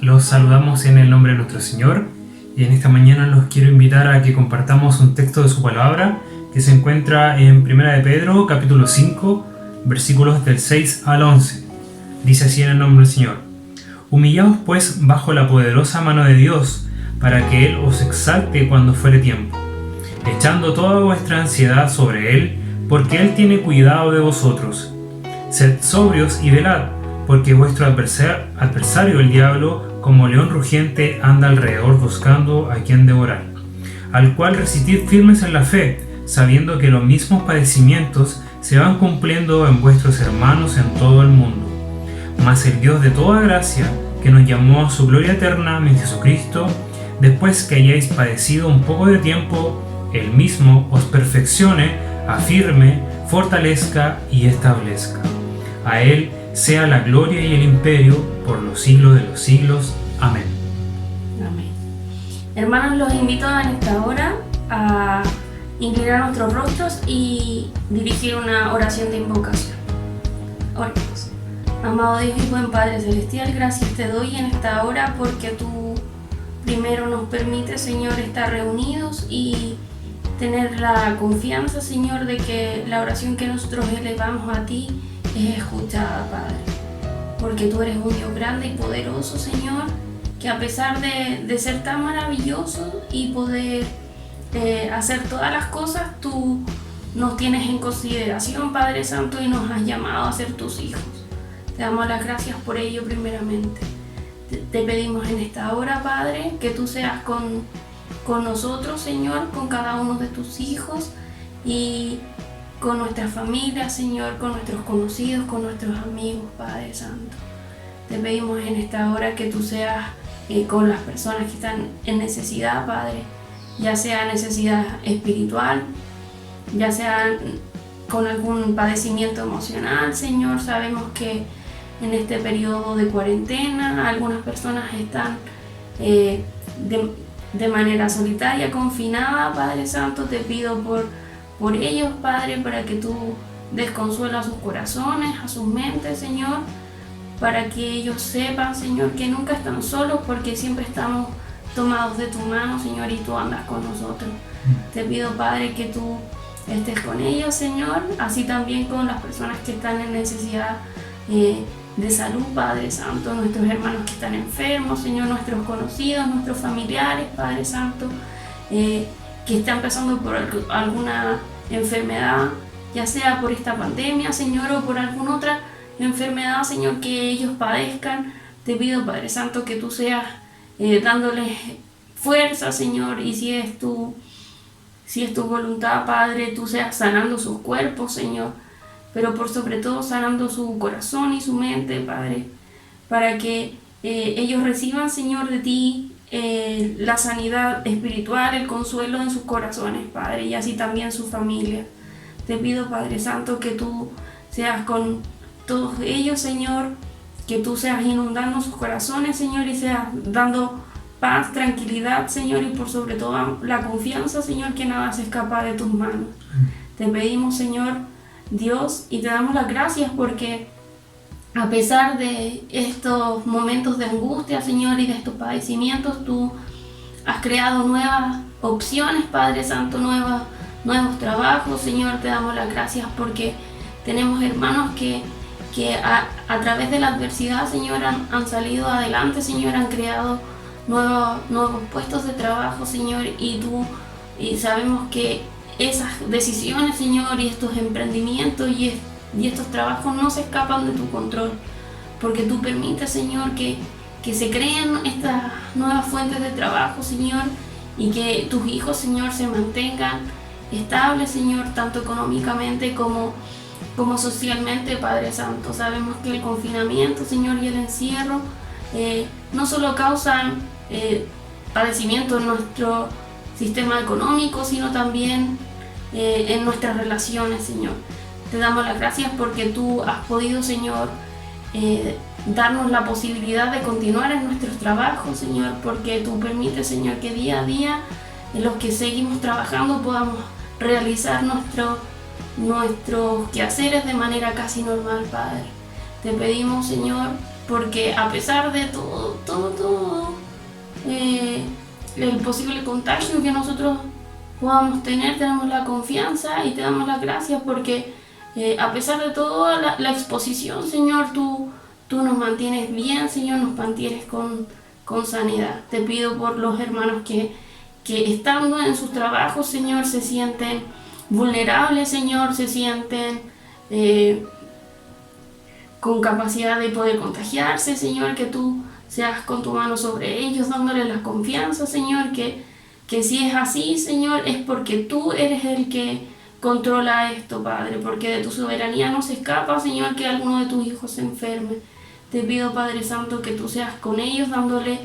los saludamos en el nombre de nuestro Señor y en esta mañana los quiero invitar a que compartamos un texto de su palabra que se encuentra en 1 de Pedro capítulo 5 versículos del 6 al 11. Dice así en el nombre del Señor: Humillaos pues bajo la poderosa mano de Dios, para que Él os exalte cuando fuere tiempo, echando toda vuestra ansiedad sobre Él, porque Él tiene cuidado de vosotros. Sed sobrios y velad, porque vuestro adversario el diablo, como león rugiente, anda alrededor buscando a quien devorar, al cual resistid firmes en la fe, sabiendo que los mismos padecimientos se van cumpliendo en vuestros hermanos en todo el mundo. Mas el Dios de toda gracia, que nos llamó a su gloria eterna en Jesucristo, después que hayáis padecido un poco de tiempo, Él mismo os perfeccione, afirme, fortalezca y establezca. A Él sea la gloria y el imperio por los siglos de los siglos. Amén. Amén. Hermanos, los invito en esta hora a inclinar nuestros rostros y dirigir una oración de invocación. Oremos. Amado Dios y buen Padre Celestial, gracias te doy en esta hora porque tú primero nos permites, Señor, estar reunidos y tener la confianza, Señor, de que la oración que nosotros elevamos a ti es escuchada, Padre. Porque tú eres un Dios grande y poderoso, Señor, que a pesar de ser tan maravilloso y poder hacer todas las cosas, tú nos tienes en consideración, Padre Santo, y nos has llamado a ser tus hijos. Te damos las gracias por ello primeramente. Te pedimos en esta hora, Padre, que tú seas con nosotros, Señor, con cada uno de tus hijos y con nuestra familia, Señor, con nuestros conocidos, con nuestros amigos, Padre Santo. Te pedimos en esta hora que tú seas con las personas que están en necesidad, Padre, ya sea necesidad espiritual, ya sea con algún padecimiento emocional, Señor. Sabemos que en este periodo de cuarentena algunas personas están de manera solitaria, confinada, Padre Santo. Te pido por ellos, Padre, para que tú des consuelo a sus corazones, a sus mentes, Señor, para que ellos sepan, Señor, que nunca están solos, porque siempre estamos tomados de tu mano, Señor, y tú andas con nosotros. Te pido, Padre, que tú estés con ellos, Señor, así también con las personas que están en necesidad de salud, Padre Santo, nuestros hermanos que están enfermos, Señor, nuestros conocidos, nuestros familiares, Padre Santo, que están pasando por alguna enfermedad, ya sea por esta pandemia, Señor, o por alguna otra enfermedad, Señor, que ellos padezcan. Te pido, Padre Santo, que tú seas dándoles fuerza, Señor, y si es tu voluntad, Padre, tú seas sanando sus cuerpos, Señor, pero por sobre todo sanando su corazón y su mente, Padre, para que ellos reciban, Señor, de ti la sanidad espiritual, el consuelo en sus corazones, Padre, y así también su familia. Te pido, Padre Santo, que tú seas con todos ellos, Señor, que tú seas inundando sus corazones, Señor, y seas dando paz, tranquilidad, Señor, y por sobre todo la confianza, Señor, que nada se escapa de tus manos. Te pedimos, Señor Dios, y te damos las gracias porque a pesar de estos momentos de angustia, Señor, y de estos padecimientos, tú has creado nuevas opciones, Padre Santo, nuevos trabajos, Señor. Te damos las gracias porque tenemos hermanos que a través de la adversidad, Señor, han salido adelante, Señor, han creado nuevos puestos de trabajo, Señor, y sabemos que esas decisiones, Señor, y estos emprendimientos y estos trabajos no se escapan de tu control, porque tú permites, Señor, que se creen estas nuevas fuentes de trabajo, Señor, y que tus hijos, Señor, se mantengan estables, Señor, tanto económicamente como socialmente, Padre Santo. Sabemos que el confinamiento, Señor, y el encierro no solo causan padecimiento en nuestro sistema económico, sino también en nuestras relaciones, Señor. Te damos las gracias porque tú has podido, Señor, darnos la posibilidad de continuar en nuestros trabajos, Señor, porque tú permites, Señor, que día a día en los que seguimos trabajando podamos realizar nuestros quehaceres de manera casi normal, Padre. Te pedimos, Señor, porque a pesar de todo el posible contagio que nosotros podamos tener, tenemos la confianza y te damos las gracias porque a pesar de toda la exposición, Señor, tú nos mantienes bien, Señor, nos mantienes con sanidad. Te pido por los hermanos que estando en sus trabajos, Señor, se sienten vulnerables, Señor, se sienten con capacidad de poder contagiarse, Señor, que tú seas con tu mano sobre ellos, dándoles la confianza, Señor, que si es así, Señor, es porque tú eres el que controla esto, Padre, porque de tu soberanía no se escapa, Señor, que alguno de tus hijos se enferme. Te pido, Padre Santo, que tú seas con ellos, dándole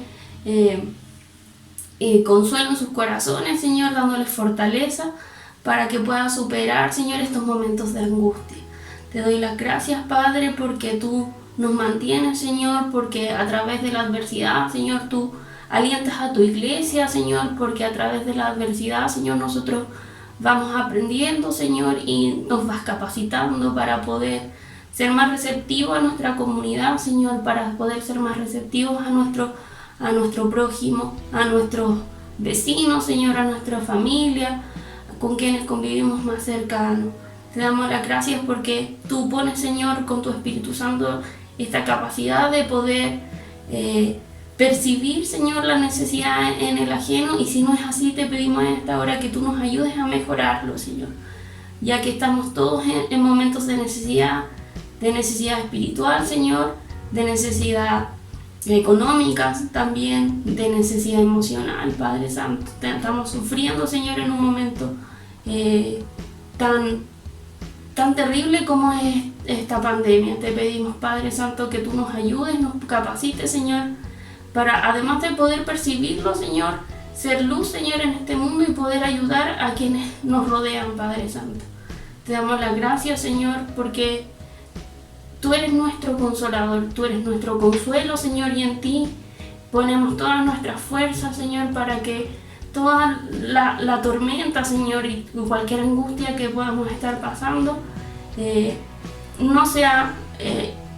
consuelo en sus corazones, Señor, dándoles fortaleza para que puedan superar, Señor, estos momentos de angustia. Te doy las gracias, Padre, porque tú nos mantienes, Señor, porque a través de la adversidad, Señor, tú alientas a tu iglesia, Señor, porque a través de la adversidad, Señor, nosotros vamos aprendiendo, Señor, y nos vas capacitando para poder ser más receptivos a nuestra comunidad, Señor, para poder ser más receptivos a nuestro prójimo, a nuestros vecinos, Señor, a nuestra familia, con quienes convivimos más cercanos. Te damos las gracias porque tú pones, Señor, con tu Espíritu Santo esta capacidad de poder percibir, Señor, la necesidad en el ajeno, y si no es así, te pedimos en esta hora que tú nos ayudes a mejorarlo, Señor, ya que estamos todos en momentos de necesidad espiritual, Señor, de necesidad económica también, de necesidad emocional, Padre Santo. Estamos sufriendo, Señor, en un momento tan terrible como es esta pandemia. Te pedimos, Padre Santo, que tú nos ayudes, nos capacites, Señor, para, además de poder percibirlo, Señor, ser luz, Señor, en este mundo y poder ayudar a quienes nos rodean, Padre Santo. Te damos las gracias, Señor, porque tú eres nuestro consolador, tú eres nuestro consuelo, Señor, y en ti ponemos todas nuestras fuerzas, Señor, para que toda la tormenta, Señor, y cualquier angustia que podamos estar pasando no sea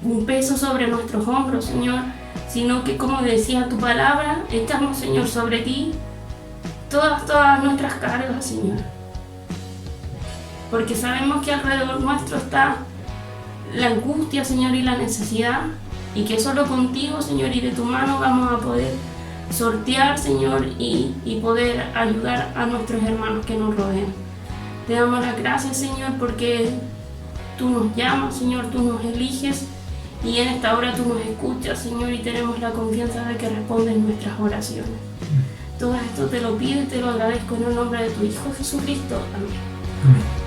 un peso sobre nuestros hombros, Señor, sino que, como decía tu palabra, echamos, Señor, sobre ti todas nuestras cargas, Señor, porque sabemos que alrededor nuestro está la angustia, Señor, y la necesidad, y que solo contigo, Señor, y de tu mano vamos a poder sortear, Señor, y poder ayudar a nuestros hermanos que nos rodean. Te damos las gracias, Señor, porque tú nos llamas, Señor, tú nos eliges, y en esta hora tú nos escuchas, Señor, y tenemos la confianza de que respondes nuestras oraciones. Todo esto te lo pido y te lo agradezco en el nombre de tu Hijo Jesucristo. Amén. Amén.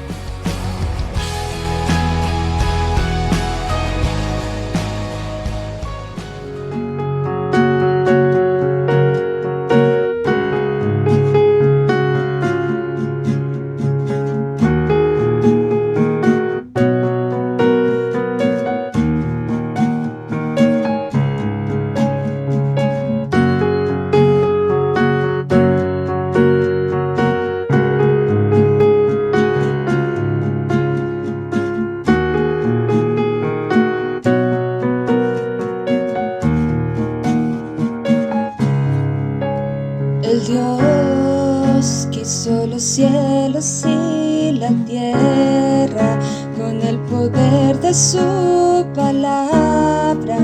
El Dios que hizo los cielos y la tierra con el poder de su palabra,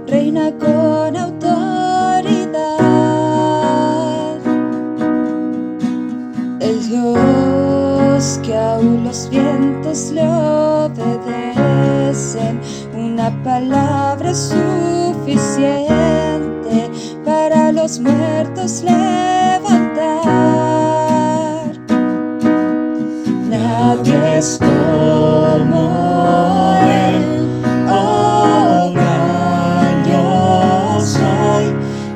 reina con autoridad. El Dios que aún los vientos le obedecen, una palabra es suficiente para los muertos levantar. Nadie es como Él, oh gran yo soy.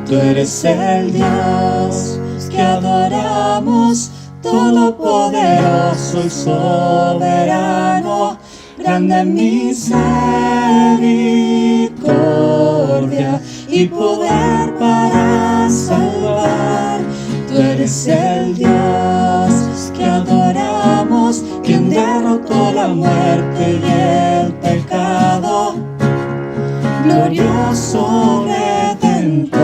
Tú eres el Dios que adoramos, todopoderoso y soberano, grande misericordia y poder para salvar. Tú eres el Dios que adoramos, quien derrotó la muerte y el pecado. glorioso Redentor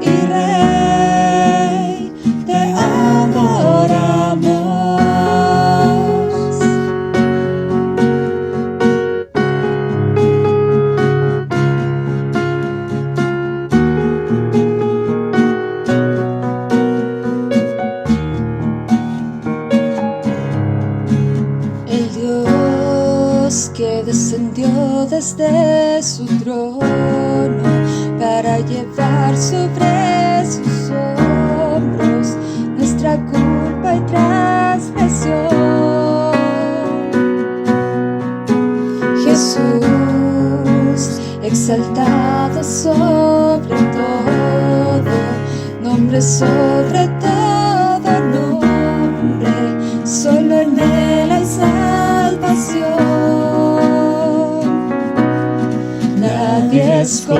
y Rey, te adoramos. El Dios que descendió desde su trono para llevar sobre sus hombros nuestra culpa y transgresión. Jesús, exaltado sobre todo, nombre sobre todo nombre, solo en Él hay salvación. Nadie es como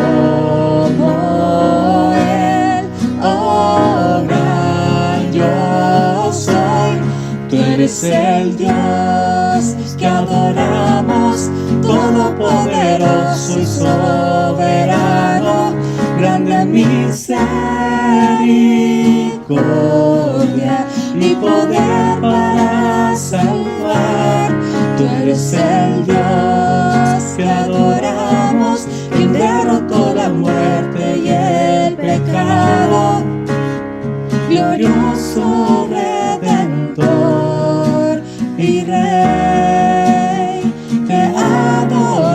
Él, oh gran yo soy. Tú eres el Dios que adoramos, todopoderoso y soberano, grande misericordia y poder para salvar. Tú eres el Dios que adoramos, quien derrotó la muerte y el pecado. Glorioso Redentor y Rey, te adoramos.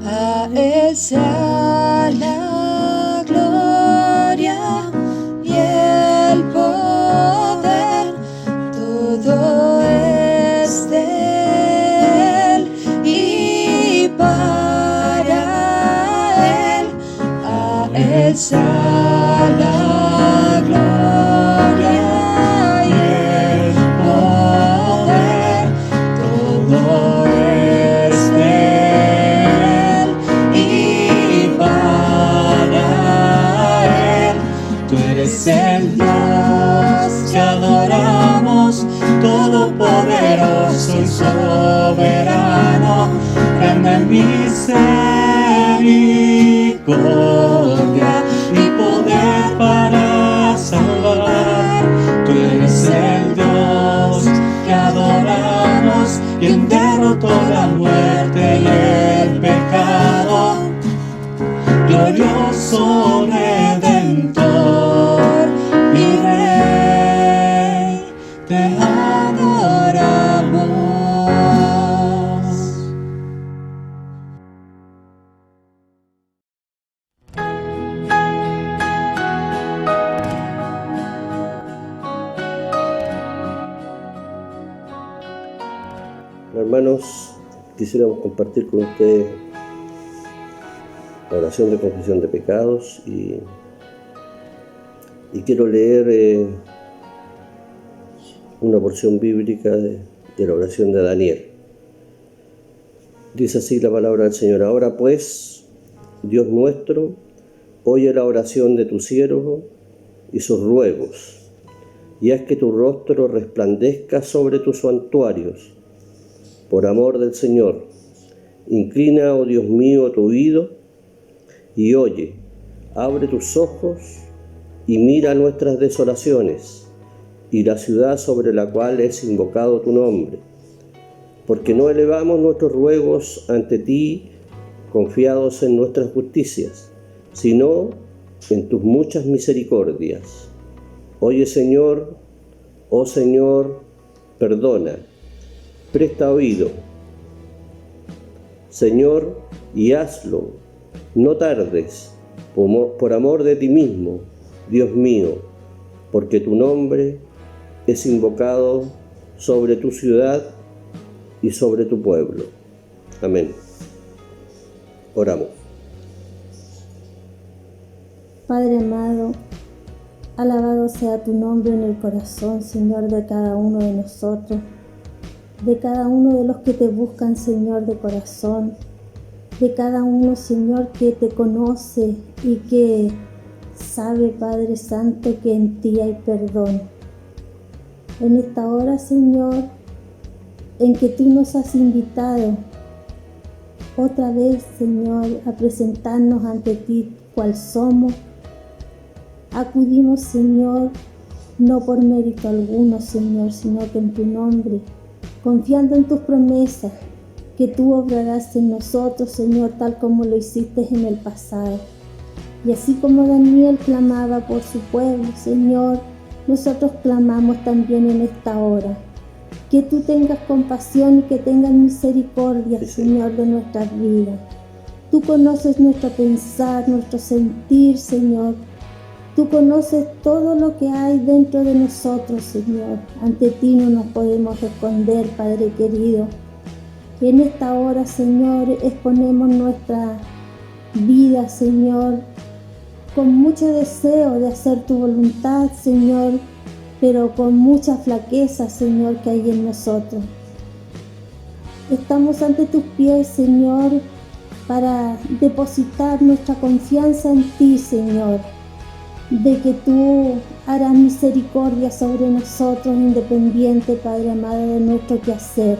A Él sea la gloria y el poder, todo es de Él y para Él. A Él sea la gloria y el poder, todo es de Él y para Él. Tú eres el Dios que adoramos, todopoderoso y soberano, grande misericordia y poder para salvar. Tú eres el Dios que adoramos, quien derrotó la muerte y el pecado. Glorioso Redentor y Rey, te adoramos. Hermanos, quisiéramos compartir con ustedes la oración de confesión de pecados y quiero leer una porción bíblica de la oración de Daniel. Dice así la palabra del Señor: Ahora pues, Dios nuestro, oye la oración de tu siervo y sus ruegos, y haz que tu rostro resplandezca sobre tus santuarios. Por amor del Señor, inclina, oh Dios mío, tu oído y oye, abre tus ojos y mira nuestras desolaciones y la ciudad sobre la cual es invocado tu nombre. Porque no elevamos nuestros ruegos ante ti confiados en nuestras justicias, sino en tus muchas misericordias. Oye, Señor, oh Señor, perdona, presta oído, Señor, y hazlo, no tardes, por amor de ti mismo, Dios mío, porque tu nombre es invocado sobre tu ciudad y sobre tu pueblo. Amén. Oramos. Padre amado, alabado sea tu nombre en el corazón, Señor, de cada uno de nosotros. de cada uno de los que te buscan, Señor, de corazón, de cada uno, Señor, que te conoce y que sabe, Padre Santo, que en ti hay perdón. En esta hora, Señor, en que tú nos has invitado otra vez, Señor, a presentarnos ante ti cual somos, acudimos, Señor, no por mérito alguno, Señor, sino que en tu nombre, confiando en tus promesas, que tú obrarás en nosotros, Señor, tal como lo hiciste en el pasado. Y así como Daniel clamaba por su pueblo, Señor, nosotros clamamos también en esta hora. Que tú tengas compasión y que tengas misericordia, Señor, de nuestras vidas. Tú conoces nuestro pensar, nuestro sentir, Señor. Tú conoces todo lo que hay dentro de nosotros, Señor. Ante ti no nos podemos esconder, Padre querido. En esta hora, Señor, exponemos nuestra vida, Señor, con mucho deseo de hacer tu voluntad, Señor, pero con mucha flaqueza, Señor, que hay en nosotros. Estamos ante tus pies, Señor, para depositar nuestra confianza en ti, Señor, de que tú harás misericordia sobre nosotros, independiente, Padre amado, de nuestro quehacer.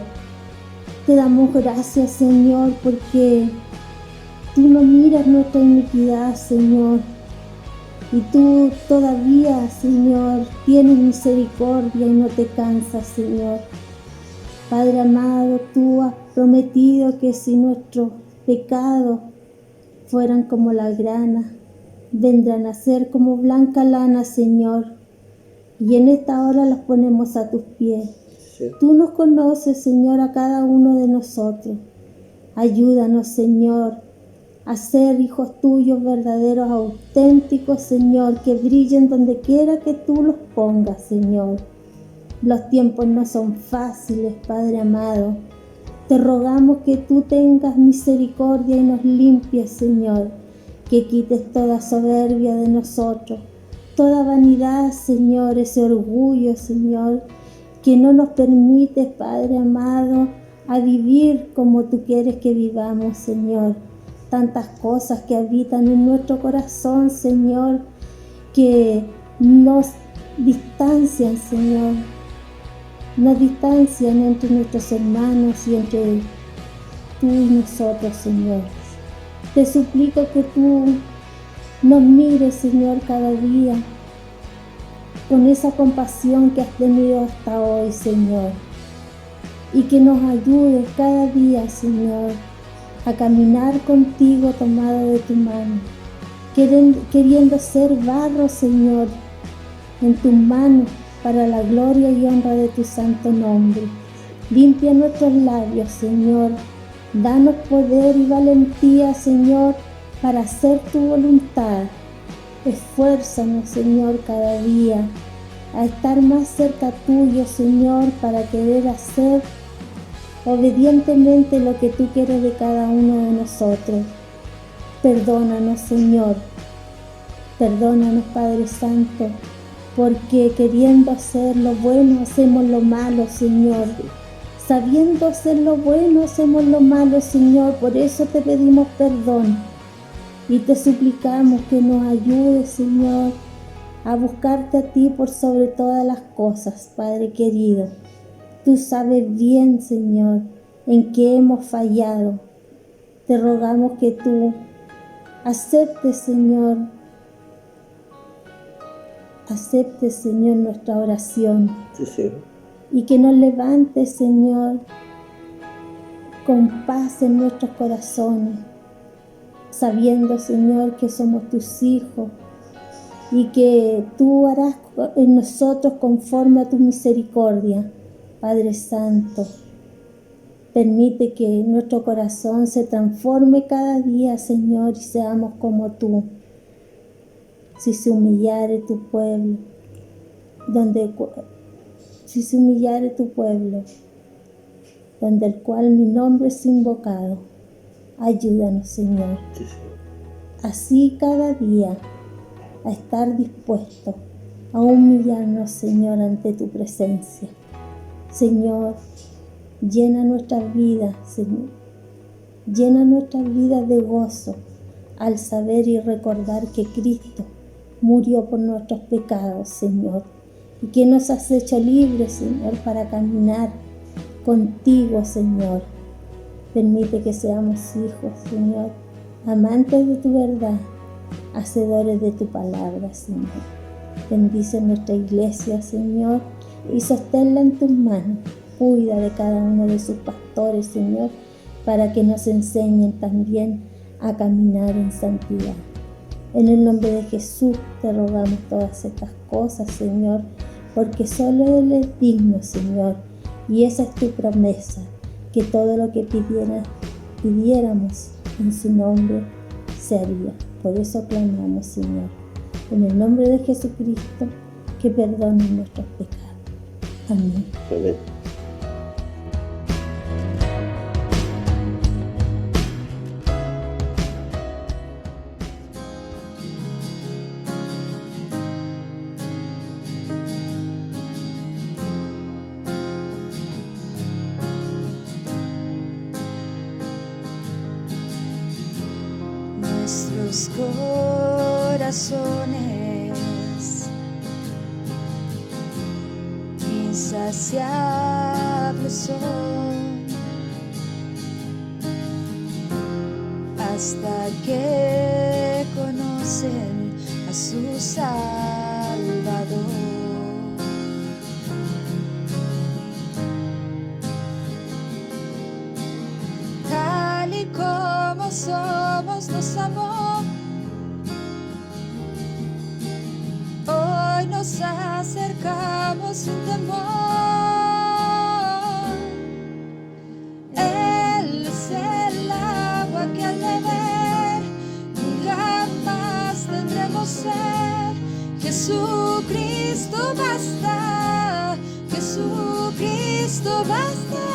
Te damos gracias, Señor, porque tú no miras nuestra iniquidad, Señor, y tú todavía, Señor, tienes misericordia y no te cansas, Señor. Padre amado, tú has prometido que si nuestros pecados fueran como la grana, vendrán a ser como blanca lana, Señor. Y en esta hora los ponemos a tus pies. Sí. Tú nos conoces, Señor, a cada uno de nosotros. Ayúdanos, Señor, a ser hijos tuyos verdaderos, auténticos, Señor, que brillen donde quiera que tú los pongas, Señor. Los tiempos no son fáciles, Padre amado. Te rogamos que tú tengas misericordia y nos limpies, Señor, que quites toda soberbia de nosotros, toda vanidad, Señor, ese orgullo, Señor, que no nos permite, Padre amado, a vivir como tú quieres que vivamos, Señor. Tantas cosas que habitan en nuestro corazón, Señor, que nos distancian, Señor. Nos distancian entre nuestros hermanos y entre tú y nosotros, Señor. Te suplico que tú nos mires, Señor, cada día con esa compasión que has tenido hasta hoy, Señor. Y que nos ayudes cada día, Señor, a caminar contigo tomado de tu mano, queriendo ser barro, Señor, en tus manos para la gloria y honra de tu santo nombre. Limpia nuestros labios, Señor. Danos poder y valentía, Señor, para hacer tu voluntad. Esfuérzanos, Señor, cada día a estar más cerca tuyo, Señor, para querer hacer obedientemente lo que tú quieres de cada uno de nosotros. Perdónanos, Señor. Perdónanos, Padre Santo, porque queriendo hacer lo bueno hacemos lo malo, Señor. Sabiendo hacer lo bueno hacemos lo malo, Señor. Por eso te pedimos perdón y te suplicamos que nos ayudes, Señor, a buscarte a ti por sobre todas las cosas, Padre querido. Tú sabes bien, Señor, en qué hemos fallado. Te rogamos que tú aceptes, Señor, nuestra oración. Sí, sí. Y que nos levantes, Señor, con paz en nuestros corazones, sabiendo, Señor, que somos tus hijos y que tú harás en nosotros conforme a tu misericordia. Padre Santo, permite que nuestro corazón se transforme cada día, Señor, y seamos como tú. Si se humillare tu pueblo, donde el cual mi nombre es invocado, ayúdanos, Señor. Sí, sí. Así cada día a estar dispuestos a humillarnos, Señor, ante tu presencia. Señor, Llena nuestras vidas, Señor. Llena nuestras vidas de gozo al saber y recordar que Cristo murió por nuestros pecados, Señor, y que nos has hecho libres, Señor, para caminar contigo, Señor. Permite que seamos hijos, Señor, amantes de tu verdad, hacedores de tu palabra, Señor. Bendice nuestra iglesia, Señor, y sosténla en tus manos. Cuida de cada uno de sus pastores, Señor, para que nos enseñen también a caminar en santidad. En el nombre de Jesús te rogamos todas estas cosas, Señor, porque solo Él es digno, Señor, y esa es tu promesa, que todo lo que pidiéramos en su nombre se haría. Por eso clamamos, Señor, en el nombre de Jesucristo, que perdone nuestros pecados. Amén. Amén. Nuestros corazones insaciables son hasta que conocen a su Salvador. Tal y como somos nos amó, hoy nos acercamos sin temor. Él es el agua que al beber nunca más tendremos sed. Jesucristo basta, Jesucristo basta.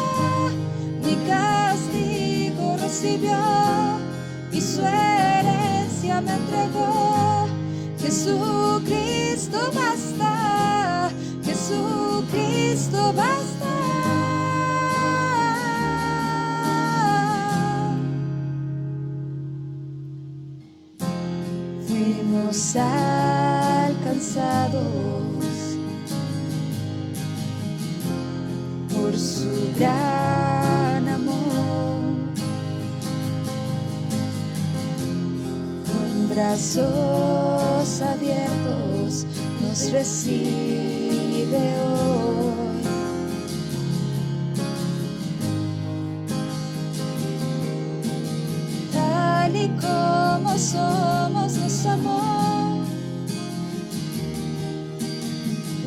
Mi castigo recibió y su herencia me entregó. Jesucristo basta, Jesucristo basta. Fuimos alcanzados por su gran amor. Brazos abiertos nos recibe hoy. Tal y como somos nos amó,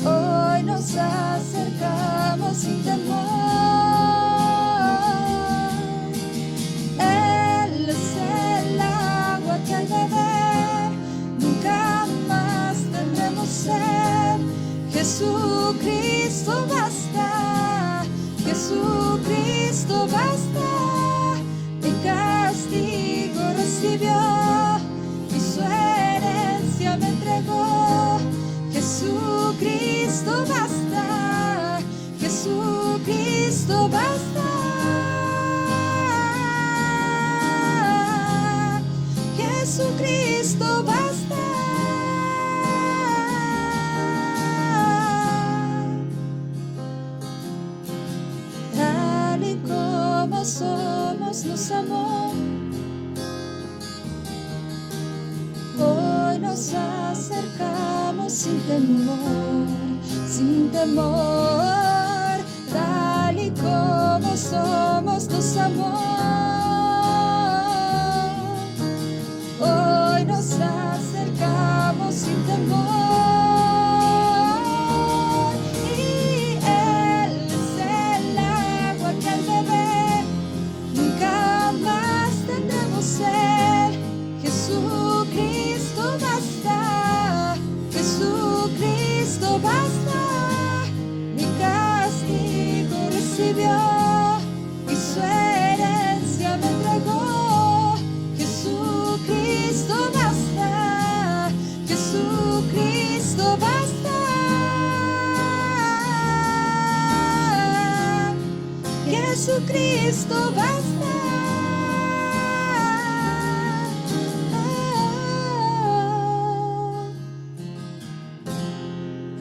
hoy nos acercamos sin temor. Él es el agua que al beber nunca más tendremos sed. Jesucristo basta, Jesucristo basta. Mi castigo recibió y su herencia me entregó. Jesucristo basta, Jesucristo basta. Jesucristo basta. Tal y como somos nos amó, hoy nos acercamos sin temor, sin temor. Tal y como somos nos amó, hoy nos acercamos sin temor. Y Él es el agua que al beber nunca más tendremos sed. Jesucristo basta, Jesucristo basta. Mi castigo recibió y su herencia Cristo basta.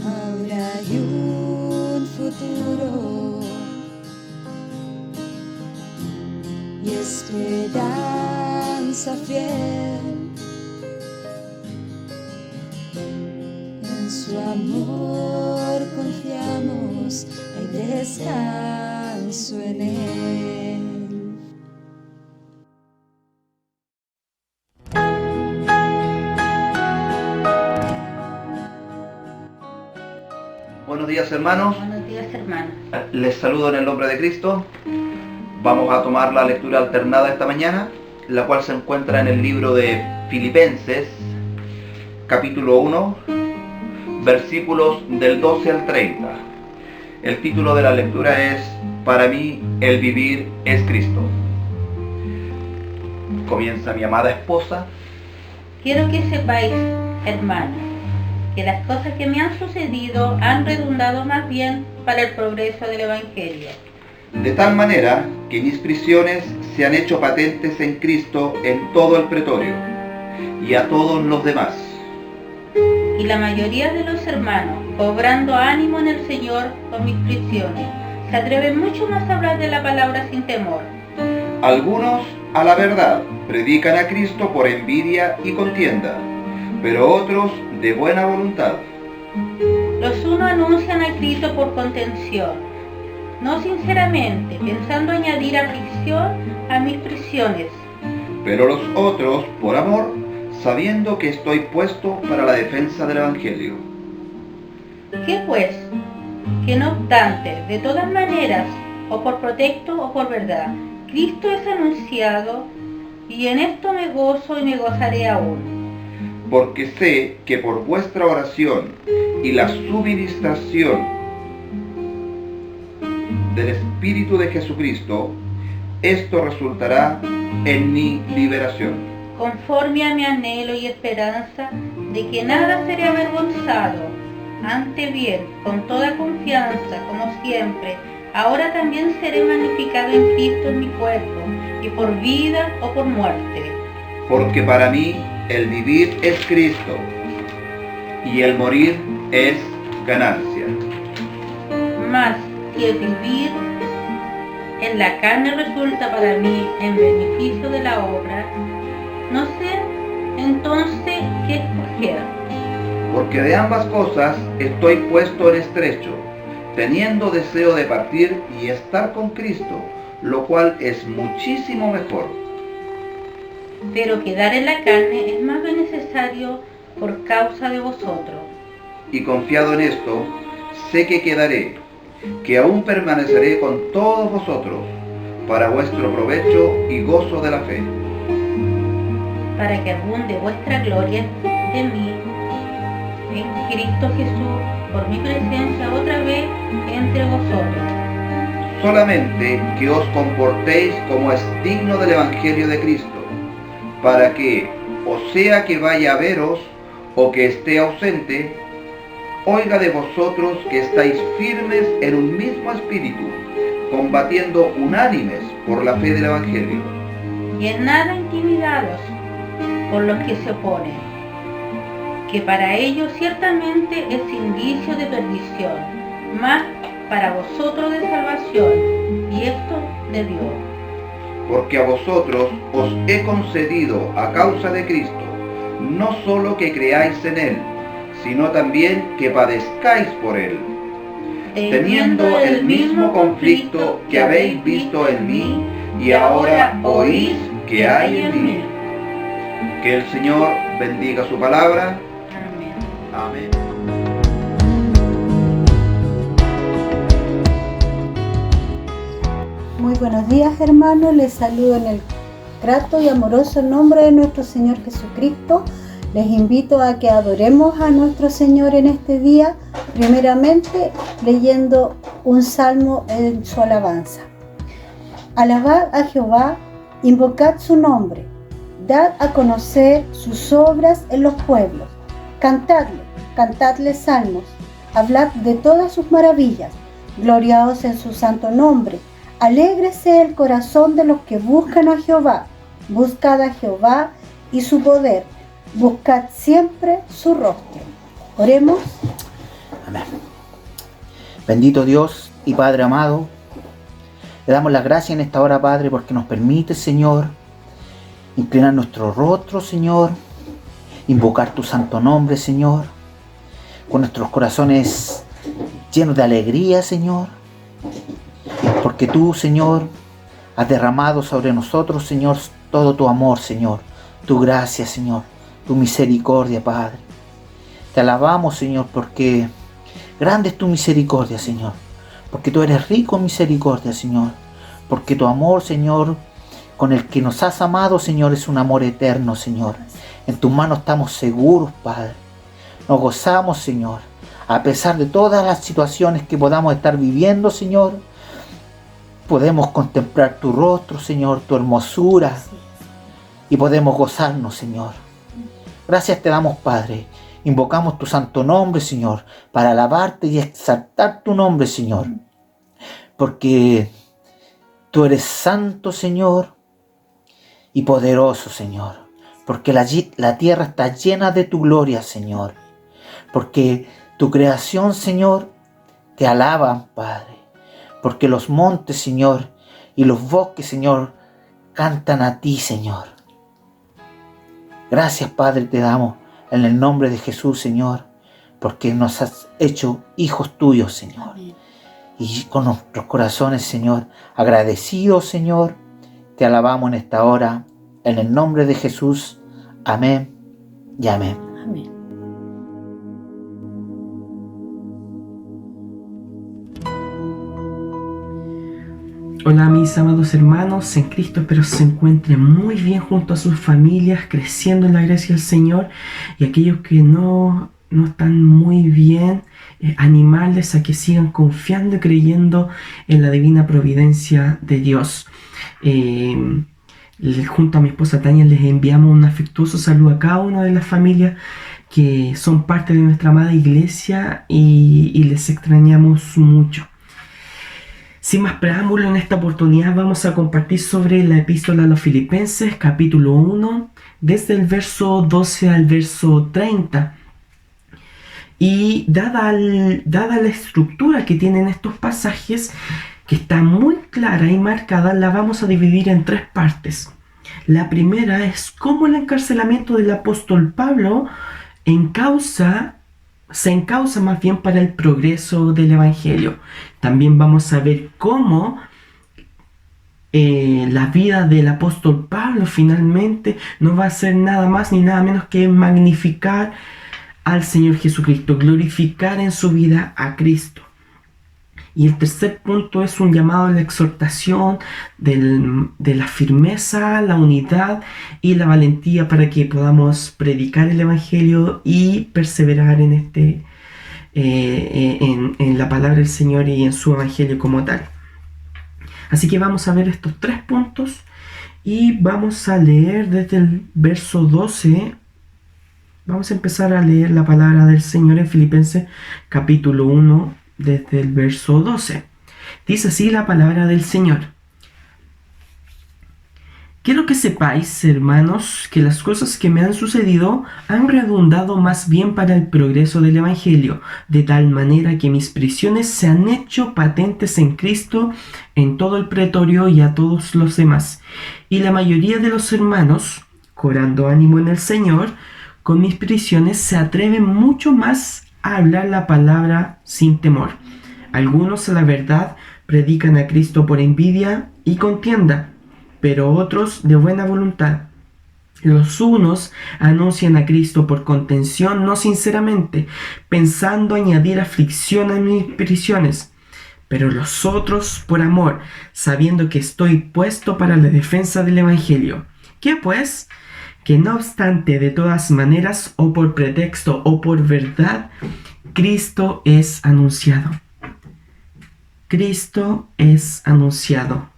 Ahora hay un futuro y esperanza fiel. En su amor confiamos, hay descanso en él. Buenos días, hermanos. Buenos días, hermanos. Les saludo en el nombre de Cristo. Vamos a tomar la lectura alternada esta mañana, la cual se encuentra en el libro de Filipenses, capítulo 1, versículos del 12 al 30. El título de la lectura es Para mí el vivir es Cristo. Comienza mi amada esposa. Quiero que sepáis, hermanos, que las cosas que me han sucedido han redundado más bien para el progreso del Evangelio. De tal manera que mis prisiones se han hecho patentes en Cristo en todo el pretorio y a todos los demás. Y la mayoría de los hermanos, cobrando ánimo en el Señor con mis prisiones, se atreven mucho más a hablar de la palabra sin temor. Algunos, a la verdad, predican a Cristo por envidia y contienda, pero otros de buena voluntad. Los unos anuncian a Cristo por contención, no sinceramente, pensando añadir aflicción a mis prisiones. Pero los otros, por amor, sabiendo que estoy puesto para la defensa del Evangelio. ¿Qué pues? Que no obstante, de todas maneras, o por pretexto o por verdad, Cristo es anunciado, y en esto me gozo y me gozaré aún. Porque sé que por vuestra oración y la suministración del Espíritu de Jesucristo, esto resultará en mi liberación. Conforme a mi anhelo y esperanza de que nada seré avergonzado, ante bien, con toda confianza, como siempre, ahora también seré magnificado en Cristo en mi cuerpo, y por vida o por muerte. Porque para mí el vivir es Cristo, y el morir es ganancia. Mas si el vivir en la carne resulta para mí en beneficio de la obra, no sé entonces qué escoger. Porque de ambas cosas estoy puesto en estrecho, teniendo deseo de partir y estar con Cristo, lo cual es muchísimo mejor. Pero quedar en la carne es más necesario por causa de vosotros. Y confiado en esto, sé que quedaré, que aún permaneceré con todos vosotros, para vuestro provecho y gozo de la fe. Para que abunde vuestra gloria de mí, en Cristo Jesús, por mi presencia otra vez entre vosotros. Solamente que os comportéis como es digno del Evangelio de Cristo, para que, o sea que vaya a veros, o que esté ausente, oiga de vosotros que estáis firmes en un mismo espíritu, combatiendo unánimes por la fe del Evangelio. Y en nada intimidados por los que se oponen, que para ellos ciertamente es indicio de perdición, mas para vosotros de salvación, y esto de Dios. Porque a vosotros os he concedido a causa de Cristo, no solo que creáis en Él, sino también que padezcáis por Él, teniendo el mismo conflicto que habéis visto en mí y ahora oís que hay en mí. Que el Señor bendiga su palabra. Amén. Amén. Muy buenos días, hermanos, les saludo en el grato y amoroso nombre de nuestro Señor Jesucristo. Les invito a que adoremos a nuestro Señor en este día, primeramente leyendo un salmo en su alabanza. Alabad a Jehová, invocad su nombre, dad a conocer sus obras en los pueblos, cantadle salmos, hablad de todas sus maravillas, gloriaos en su santo nombre, Alégrese el corazón de los que buscan a Jehová. Buscad a Jehová y su poder. Buscad siempre su rostro. Oremos. Amén. Bendito Dios y Padre amado, le damos las gracias en esta hora, Padre, porque nos permite, Señor, inclinar nuestro rostro, Señor, invocar tu santo nombre, Señor, con nuestros corazones llenos de alegría, Señor, porque tú, Señor, has derramado sobre nosotros, Señor, todo tu amor, Señor, tu gracia, Señor, tu misericordia, Padre. Te alabamos, Señor, porque grande es tu misericordia, Señor, porque tú eres rico en misericordia, Señor, porque tu amor, Señor, con el que nos has amado, Señor, es un amor eterno, Señor. En tus manos estamos seguros, Padre. Nos gozamos, Señor, a pesar de todas las situaciones que podamos estar viviendo, Señor. Podemos contemplar tu rostro, Señor, tu hermosura, y podemos gozarnos, Señor. Gracias te damos, Padre. Invocamos tu santo nombre, Señor, para alabarte y exaltar tu nombre, Señor. Porque tú eres santo, Señor, y poderoso, Señor. Porque la tierra está llena de tu gloria, Señor. Porque tu creación, Señor, te alaban, Padre. Porque los montes, Señor, y los bosques, Señor, cantan a ti, Señor. Gracias, Padre, te damos en el nombre de Jesús, Señor, porque nos has hecho hijos tuyos, Señor. Amén. Y con nuestros corazones, Señor, agradecidos, Señor, te alabamos en esta hora, en el nombre de Jesús. Amén y amén. Amén. Hola mis amados hermanos en Cristo, espero se encuentren muy bien junto a sus familias, creciendo en la gracia del Señor, y aquellos que no están muy bien, animarles a que sigan confiando y creyendo en la divina providencia de Dios. Junto a mi esposa Tania les enviamos un afectuoso saludo a cada una de las familias que son parte de nuestra amada iglesia y les extrañamos mucho. Sin más preámbulo, en esta oportunidad vamos a compartir sobre la epístola a los Filipenses, capítulo 1, desde el verso 12 al verso 30. Y dada la estructura que tienen estos pasajes, que está muy clara y marcada, la vamos a dividir en tres partes. La primera es cómo el encarcelamiento del apóstol Pablo se encausa más bien para el progreso del Evangelio. También vamos a ver cómo la vida del apóstol Pablo finalmente no va a ser nada más ni nada menos que magnificar al Señor Jesucristo, glorificar en su vida a Cristo. Y el tercer punto es un llamado a la exhortación de la firmeza, la unidad y la valentía para que podamos predicar el Evangelio y perseverar en en la palabra del Señor y en su Evangelio como tal. Así que vamos a ver estos tres puntos y vamos a leer desde el verso 12. Vamos a empezar a leer la palabra del Señor en Filipenses capítulo 1 desde el verso 12. Dice así la palabra del Señor. Quiero que sepáis, hermanos, que las cosas que me han sucedido han redundado más bien para el progreso del Evangelio, de tal manera que mis prisiones se han hecho patentes en Cristo en todo el pretorio y a todos los demás. Y la mayoría de los hermanos, cobrando ánimo en el Señor, con mis prisiones se atreven mucho más a hablar la palabra sin temor. Algunos, a la verdad, predican a Cristo por envidia y contienda, pero otros de buena voluntad. Los unos anuncian a Cristo por contención, no sinceramente, pensando añadir aflicción a mis prisiones, pero los otros por amor, sabiendo que estoy puesto para la defensa del Evangelio. ¿Qué pues? Que no obstante, de todas maneras, o por pretexto o por verdad, Cristo es anunciado. Cristo es anunciado.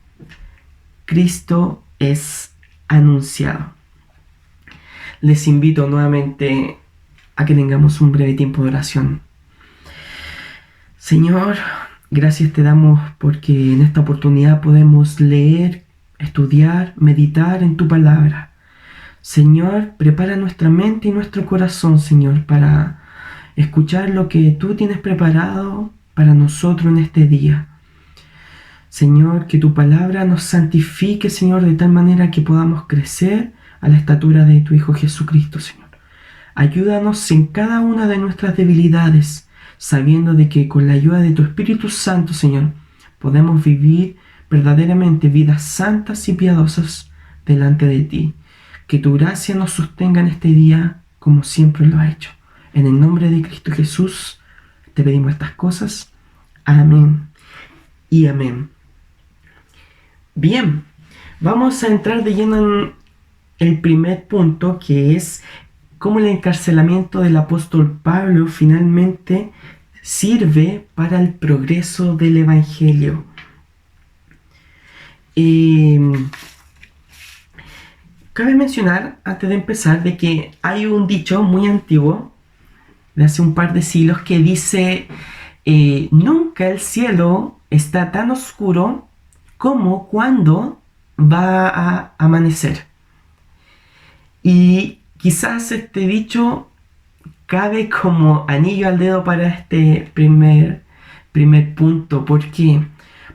Cristo es anunciado. Les invito nuevamente a que tengamos un breve tiempo de oración. Señor, Gracias te damos porque en esta oportunidad podemos leer, estudiar, meditar en tu palabra. Señor, prepara nuestra mente y nuestro corazón, Señor, para escuchar lo que tú tienes preparado para nosotros en este día. Señor, que tu palabra nos santifique, Señor, de tal manera que podamos crecer a la estatura de tu Hijo Jesucristo, Señor. Ayúdanos en cada una de nuestras debilidades, sabiendo de que con la ayuda de tu Espíritu Santo, Señor, podemos vivir verdaderamente vidas santas y piadosas delante de ti. Que tu gracia nos sostenga en este día como siempre lo ha hecho. En el nombre de Cristo Jesús te pedimos estas cosas. Amén y amén. Bien, vamos a entrar de lleno en el primer punto, que es cómo el encarcelamiento del apóstol Pablo finalmente sirve para el progreso del Evangelio. Cabe mencionar, antes de empezar, de que hay un dicho muy antiguo, de hace un par de siglos, que dice, nunca el cielo está tan oscuro como cuando va a amanecer. Y quizás este dicho cabe como anillo al dedo para este primer punto. ¿Por qué?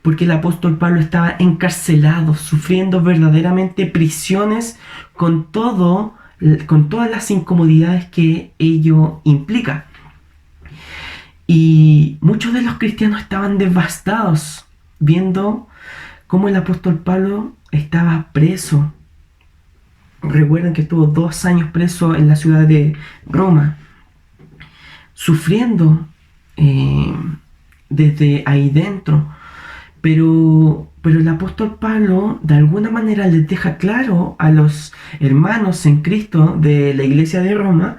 Porque el apóstol Pablo estaba encarcelado, sufriendo verdaderamente prisiones con todas las incomodidades que ello implica. Y muchos de los cristianos estaban devastados viendo cómo el apóstol Pablo estaba preso. Recuerden que estuvo 2 años preso en la ciudad de Roma, sufriendo desde ahí dentro. Pero el apóstol Pablo de alguna manera les deja claro a los hermanos en Cristo de la iglesia de Roma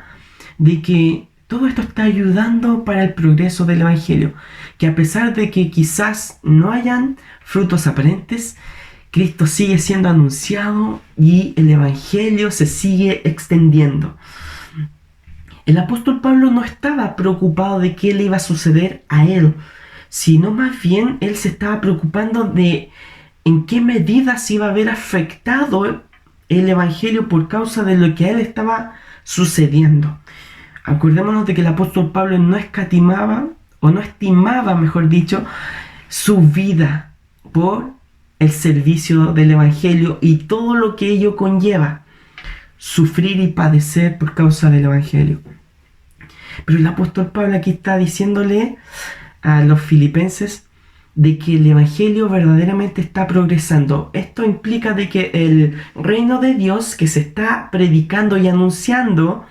de que todo esto está ayudando para el progreso del Evangelio, que a pesar de que quizás no hayan frutos aparentes, Cristo sigue siendo anunciado y el Evangelio se sigue extendiendo. El apóstol Pablo no estaba preocupado de qué le iba a suceder a él, sino más bien él se estaba preocupando de en qué medida se iba a ver afectado el Evangelio por causa de lo que a él estaba sucediendo. Acordémonos de que el apóstol Pablo no escatimaba, o no estimaba, mejor dicho, su vida por el servicio del Evangelio y todo lo que ello conlleva, sufrir y padecer por causa del Evangelio. Pero el apóstol Pablo aquí está diciéndole a los filipenses de que el Evangelio verdaderamente está progresando. Esto implica de que el reino de Dios que se está predicando y anunciando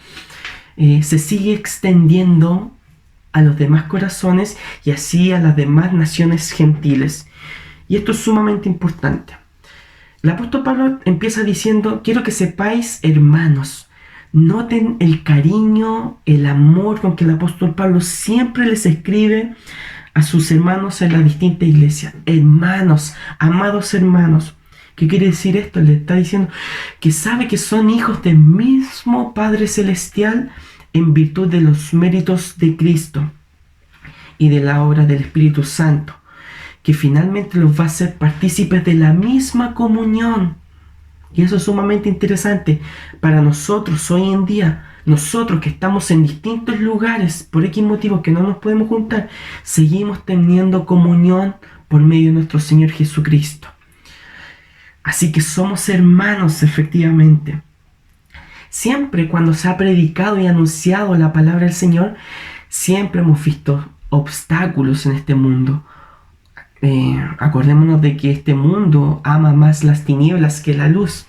se sigue extendiendo a los demás corazones y así a las demás naciones gentiles. Y esto es sumamente importante. El apóstol Pablo empieza diciendo, quiero que sepáis, hermanos, noten el cariño, el amor con que el apóstol Pablo siempre les escribe a sus hermanos en las distintas iglesias. Hermanos, amados hermanos. ¿Qué quiere decir esto? Le está diciendo que sabe que son hijos del mismo Padre Celestial en virtud de los méritos de Cristo y de la obra del Espíritu Santo, que finalmente los va a hacer partícipes de la misma comunión. Y eso es sumamente interesante para nosotros hoy en día. Nosotros que estamos en distintos lugares, por X motivos que no nos podemos juntar, seguimos teniendo comunión por medio de nuestro Señor Jesucristo. Así que somos hermanos, efectivamente. Siempre cuando se ha predicado y anunciado la palabra del Señor, siempre hemos visto obstáculos en este mundo. Acordémonos de que este mundo ama más las tinieblas que la luz.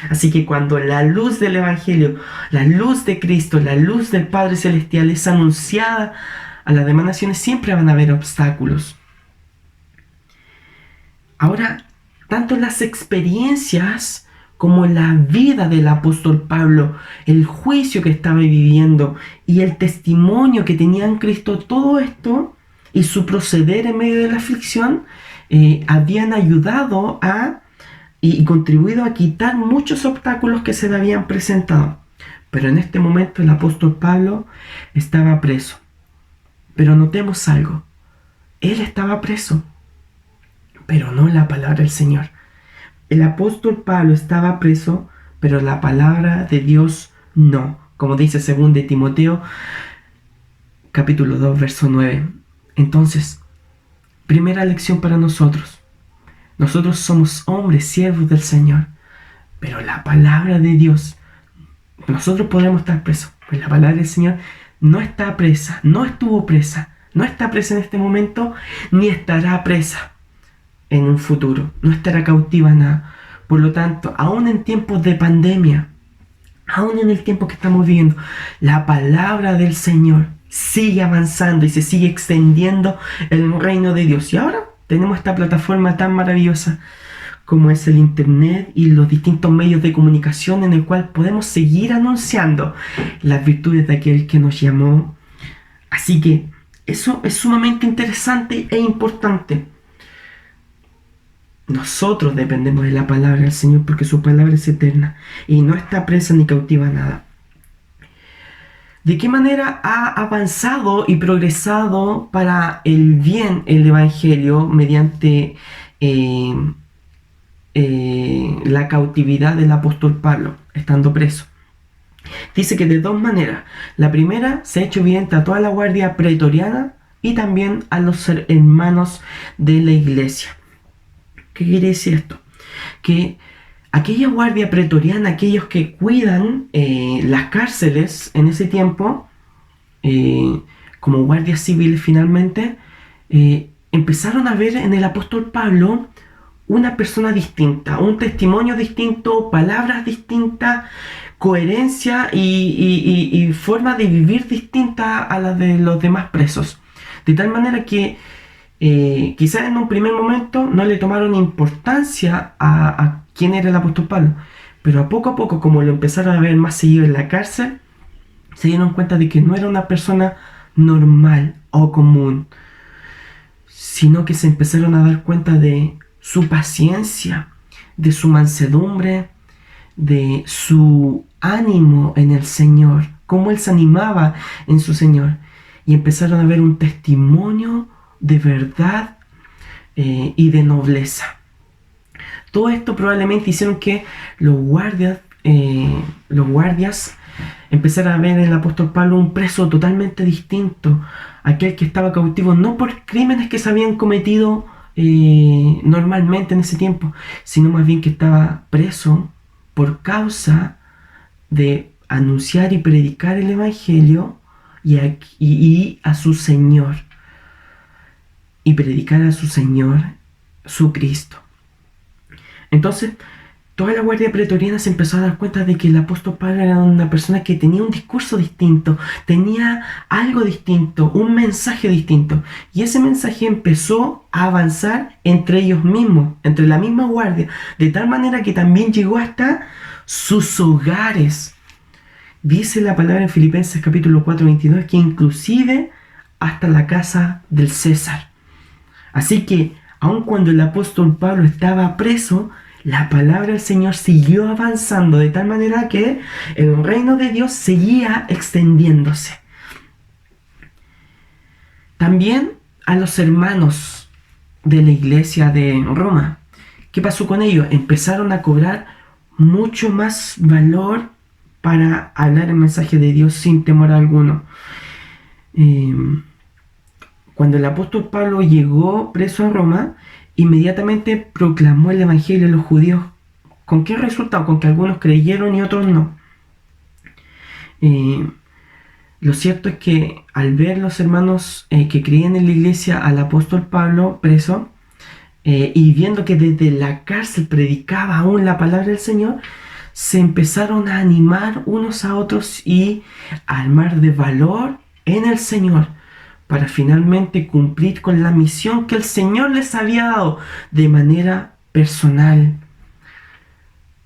Así que cuando la luz del Evangelio, la luz de Cristo, la luz del Padre Celestial es anunciada a las demás naciones, siempre van a haber obstáculos. Ahora, tanto las experiencias como la vida del apóstol Pablo, el juicio que estaba viviendo y el testimonio que tenía en Cristo, todo esto y su proceder en medio de la aflicción habían ayudado y contribuido a quitar muchos obstáculos que se le habían presentado. Pero en este momento el apóstol Pablo estaba preso. Pero notemos algo. Él estaba preso, pero no la palabra del Señor. El apóstol Pablo estaba preso, pero la palabra de Dios no. Como dice 2 de Timoteo, capítulo 2, verso 9. Entonces, primera lección para nosotros. Nosotros somos hombres, siervos del Señor, pero la palabra de Dios, nosotros podremos estar presos, pero la palabra del Señor no está presa, no estuvo presa, no está presa en este momento, ni estará presa en un futuro, no estará cautiva a nada. Por lo tanto, aún en tiempos de pandemia, aún en el tiempo que estamos viviendo, la palabra del Señor sigue avanzando y se sigue extendiendo el reino de Dios. Y ahora tenemos esta plataforma tan maravillosa como es el internet y los distintos medios de comunicación en el cual podemos seguir anunciando las virtudes de aquel que nos llamó. Así que eso es sumamente interesante e importante. Nosotros dependemos de la palabra del Señor porque su palabra es eterna y no está presa ni cautiva a nada. ¿De qué manera ha avanzado y progresado para el bien el Evangelio mediante la cautividad del apóstol Pablo, estando preso? Dice que de dos maneras. La primera, se ha hecho evidente a toda la guardia pretoriana y también a los hermanos de la iglesia. ¿Qué quiere decir esto? Que aquella guardia pretoriana, aquellos que cuidan las cárceles en ese tiempo, como guardias civiles finalmente, empezaron a ver en el apóstol Pablo una persona distinta, un testimonio distinto, palabras distintas, coherencia y forma de vivir distinta a la de los demás presos. De tal manera que quizás en un primer momento no le tomaron importancia a quién era el apóstol Pablo, pero a poco, como lo empezaron a ver más seguido en la cárcel, se dieron cuenta de que no era una persona normal o común, sino que se empezaron a dar cuenta de su paciencia, de su mansedumbre, de su ánimo en el Señor, cómo él se animaba en su Señor, y empezaron a ver un testimonio de verdad y de nobleza. Todo esto probablemente hicieron que los guardias empezaron a ver en el apóstol Pablo un preso totalmente distinto, aquel que estaba cautivo no por crímenes que se habían cometido normalmente en ese tiempo, sino más bien que estaba preso por causa de anunciar y predicar el Evangelio y a su Señor, y predicar a su Señor, su Cristo. Entonces, toda la guardia pretoriana se empezó a dar cuenta de que el apóstol Pablo era una persona que tenía un discurso distinto, tenía algo distinto, un mensaje distinto. Y ese mensaje empezó a avanzar entre ellos mismos, entre la misma guardia, de tal manera que también llegó hasta sus hogares. Dice la palabra en Filipenses capítulo 4, 22, que inclusive hasta la casa del César. Así que, aun cuando el apóstol Pablo estaba preso, la palabra del Señor siguió avanzando de tal manera que el reino de Dios seguía extendiéndose. También a los hermanos de la iglesia de Roma. ¿Qué pasó con ellos? Empezaron a cobrar mucho más valor para hablar el mensaje de Dios sin temor alguno. Cuando el apóstol Pablo llegó preso a Roma, inmediatamente proclamó el evangelio a los judíos. ¿Con qué resultado? Con que algunos creyeron y otros no. Lo cierto es que al ver los hermanos que creían en la iglesia al apóstol Pablo preso, y viendo que desde la cárcel predicaba aún la palabra del Señor, se empezaron a animar unos a otros y a armar de valor en el Señor, para finalmente cumplir con la misión que el Señor les había dado de manera personal.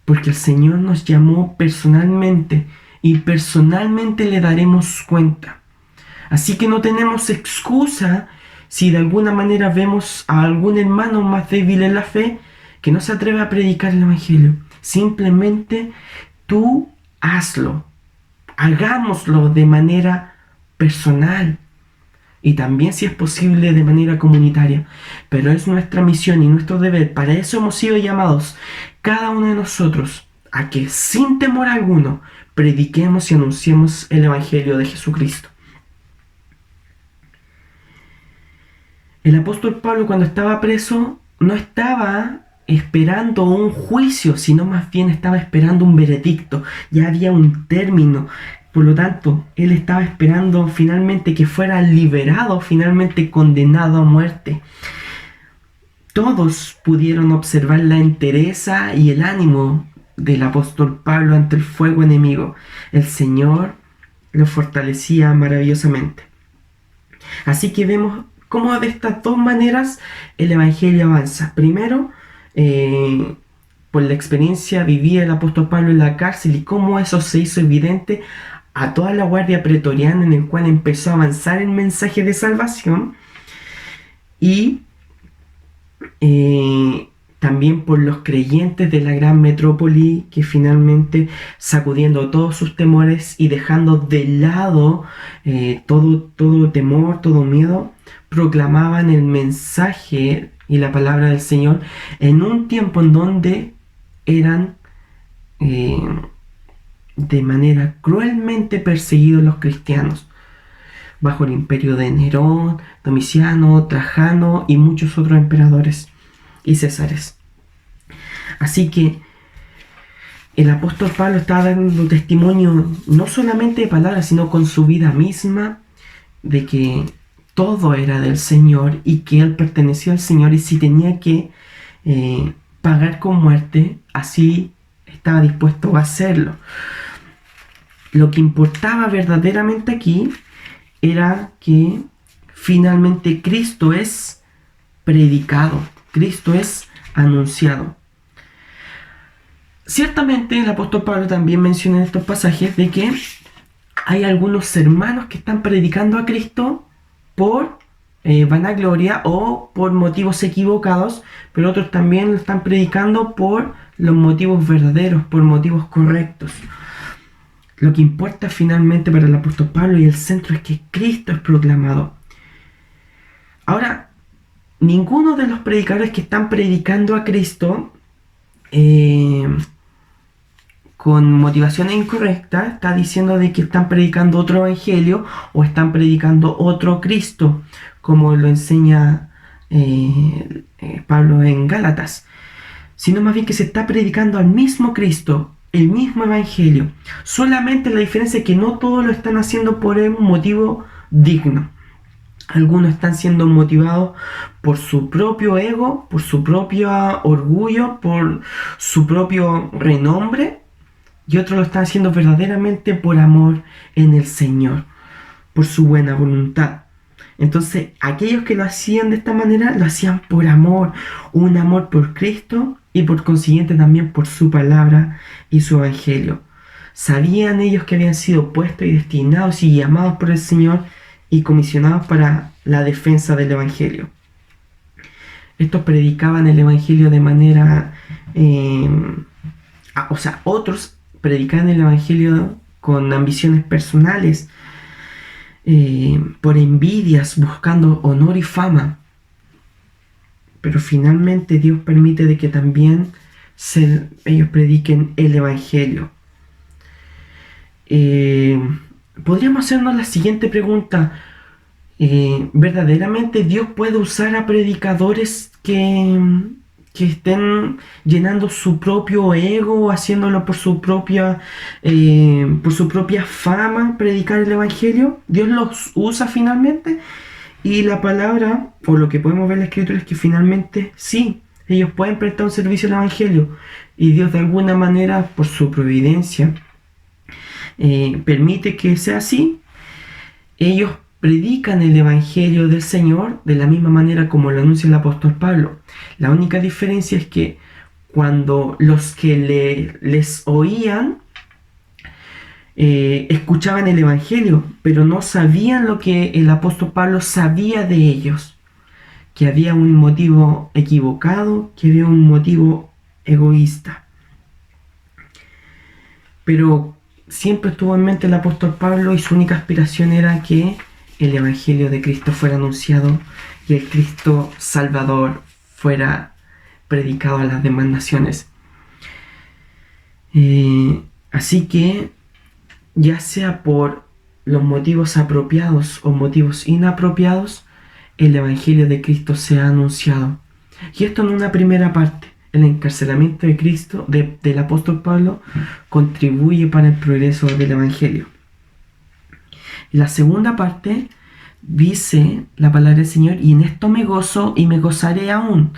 Porque el Señor nos llamó personalmente y personalmente le daremos cuenta. Así que no tenemos excusa si de alguna manera vemos a algún hermano más débil en la fe que no se atreve a predicar el Evangelio. Simplemente tú hazlo. Hagámoslo de manera personal. y también, si es posible, de manera comunitaria. Pero es nuestra misión y nuestro deber, para eso hemos sido llamados, cada uno de nosotros, a que sin temor alguno prediquemos y anunciemos el Evangelio de Jesucristo. El apóstol Pablo, cuando estaba preso, no estaba esperando un juicio, sino más bien estaba esperando un veredicto. Ya había un término. Por lo tanto, él estaba esperando finalmente que fuera liberado, finalmente condenado a muerte. Todos pudieron observar la entereza y el ánimo del apóstol Pablo ante el fuego enemigo. El Señor lo fortalecía maravillosamente. Así que vemos cómo de estas dos maneras el Evangelio avanza. Primero, por la experiencia vivida el apóstol Pablo en la cárcel y cómo eso se hizo evidente a toda la guardia pretoriana, en el cual empezó a avanzar el mensaje de salvación. Y también por los creyentes de la gran metrópoli, que finalmente, sacudiendo todos sus temores y dejando de lado todo temor, todo miedo, proclamaban el mensaje y la palabra del Señor en un tiempo en donde eran de manera cruelmente perseguidos los cristianos, bajo el imperio de Nerón, Domiciano, Trajano y muchos otros emperadores y césares. Así que el apóstol Pablo estaba dando testimonio no solamente de palabras, sino con su vida misma, de que todo era del Señor y que él pertenecía al Señor, y si tenía que pagar con muerte, así estaba dispuesto a hacerlo. Lo que importaba verdaderamente aquí era que finalmente Cristo es predicado, Cristo es anunciado. Ciertamente el apóstol Pablo también menciona en estos pasajes de que hay algunos hermanos que están predicando a Cristo por vanagloria o por motivos equivocados, pero otros también lo están predicando por los motivos verdaderos, por motivos correctos. Lo que importa finalmente para el apóstol Pablo y el centro es que Cristo es proclamado. Ahora, ninguno de los predicadores que están predicando a Cristo con motivaciones incorrectas está diciendo de que están predicando otro evangelio o están predicando otro Cristo, como lo enseña Pablo en Gálatas, sino más bien que se está predicando al mismo Cristo, el mismo evangelio. Solamente la diferencia es que no todos lo están haciendo por un motivo digno. Algunos están siendo motivados por su propio ego, por su propio orgullo, por su propio renombre, y otros lo están haciendo verdaderamente por amor en el Señor, por su buena voluntad. Entonces, aquellos que lo hacían de esta manera, lo hacían por amor, un amor por Cristo y por consiguiente también por su palabra y su evangelio. Sabían ellos que habían sido puestos y destinados y llamados por el Señor y comisionados para la defensa del evangelio. Estos predicaban el evangelio de manera... otros predicaban el evangelio con ambiciones personales, por envidias, buscando honor y fama. Pero finalmente Dios permite de que también ellos prediquen el evangelio. Podríamos hacernos la siguiente pregunta: ¿verdaderamente Dios puede usar a predicadores que estén llenando su propio ego, haciéndolo por su propia fama, predicar el evangelio? ¿Dios los usa finalmente? Y la palabra, o lo que podemos ver en la escritura, es que finalmente sí, ellos pueden prestar un servicio al evangelio, y Dios de alguna manera, por su providencia, permite que sea así. Ellos predican el evangelio del Señor de la misma manera como lo anuncia el apóstol Pablo. La única diferencia es que cuando los que les oían escuchaban el evangelio, pero no sabían lo que el apóstol Pablo sabía de ellos, que había un motivo equivocado, que había un motivo egoísta. Pero siempre estuvo en mente el apóstol Pablo, y su única aspiración era que el Evangelio de Cristo fuera anunciado y el Cristo Salvador fuera predicado a las demás naciones. Así que, ya sea por los motivos apropiados o motivos inapropiados, el Evangelio de Cristo se ha anunciado. Y esto en una primera parte. El encarcelamiento de Cristo, del apóstol Pablo, contribuye para el progreso del Evangelio. La segunda parte dice la palabra del Señor: y en esto me gozo y me gozaré aún,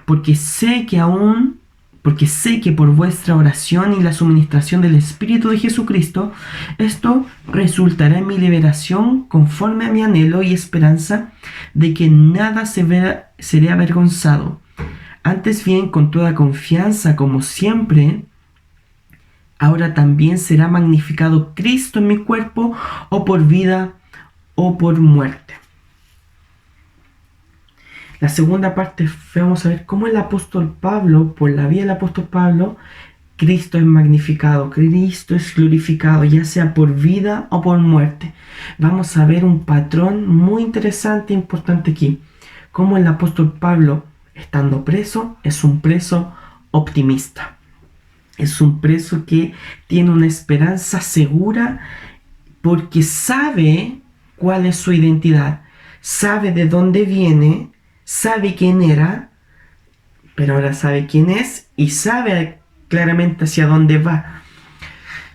porque sé que por vuestra oración y la suministración del Espíritu de Jesucristo, esto resultará en mi liberación conforme a mi anhelo y esperanza de que nada seré avergonzado. Antes bien, con toda confianza, como siempre, ahora también será magnificado Cristo en mi cuerpo, o por vida o por muerte. La segunda parte, vamos a ver cómo el apóstol Pablo, por la vía del apóstol Pablo, Cristo es magnificado, Cristo es glorificado, ya sea por vida o por muerte. Vamos a ver un patrón muy interesante e importante aquí. Cómo el apóstol Pablo, estando preso, es un preso optimista. Es un preso que tiene una esperanza segura porque sabe cuál es su identidad, sabe de dónde viene, sabe quién era, pero ahora sabe quién es y sabe claramente hacia dónde va.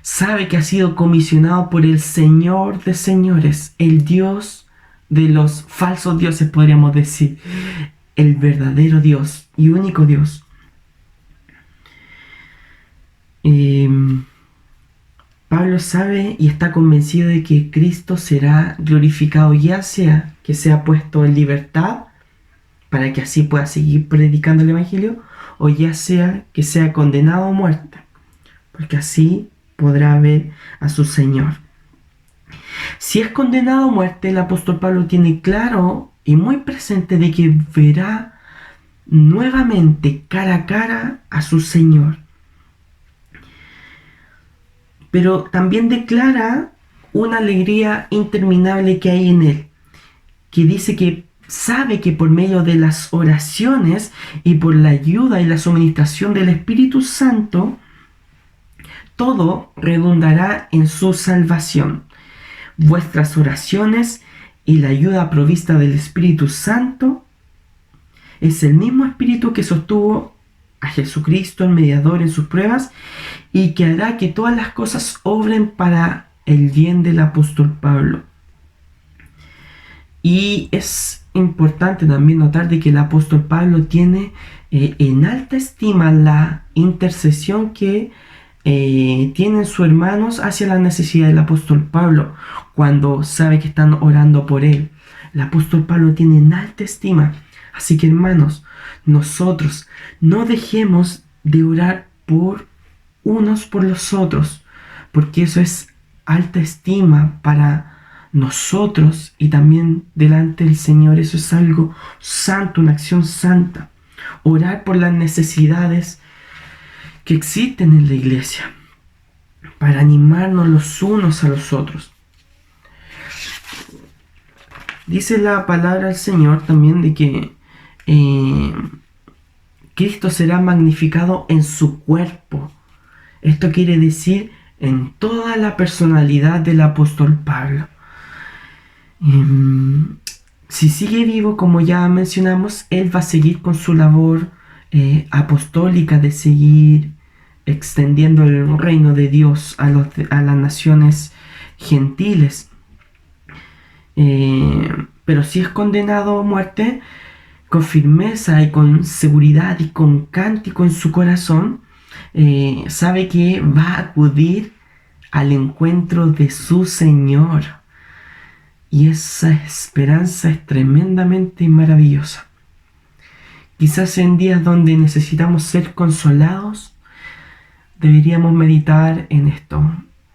Sabe que ha sido comisionado por el Señor de señores, el Dios de los falsos dioses, podríamos decir, el verdadero Dios y único Dios. Pablo sabe y está convencido de que Cristo será glorificado, ya sea que sea puesto en libertad para que así pueda seguir predicando el Evangelio, o ya sea que sea condenado a muerte, porque así podrá ver a su Señor. Si es condenado a muerte, el apóstol Pablo tiene claro y muy presente de que verá nuevamente cara a cara a su Señor. Pero también declara una alegría interminable que hay en él, que dice que sabe que por medio de las oraciones y por la ayuda y la suministración del Espíritu Santo, todo redundará en su salvación. Vuestras oraciones y la ayuda provista del Espíritu Santo es el mismo Espíritu que sostuvo a Jesucristo, el mediador, en sus pruebas, y que hará que todas las cosas obren para el bien del apóstol Pablo. Y es importante también notar de que el apóstol Pablo tiene en alta estima la intercesión que tienen sus hermanos hacia la necesidad del apóstol Pablo cuando sabe que están orando por él. El apóstol Pablo tiene en alta estima. Así que, hermanos, nosotros no dejemos de orar por unos por los otros, porque eso es alta estima para nosotros y también delante del Señor. Eso es algo santo, una acción santa. Orar por las necesidades que existen en la iglesia, para animarnos los unos a los otros. Dice la palabra del Señor también de que Cristo será magnificado en su cuerpo. Esto quiere decir en toda la personalidad del apóstol Pablo. Si sigue vivo, como ya mencionamos, él va a seguir con su labor apostólica de seguir extendiendo el reino de Dios a las naciones gentiles. Pero si es condenado a muerte, con firmeza y con seguridad y con cántico en su corazón, sabe que va a acudir al encuentro de su Señor. Y esa esperanza es tremendamente maravillosa. Quizás en días donde necesitamos ser consolados, deberíamos meditar en esto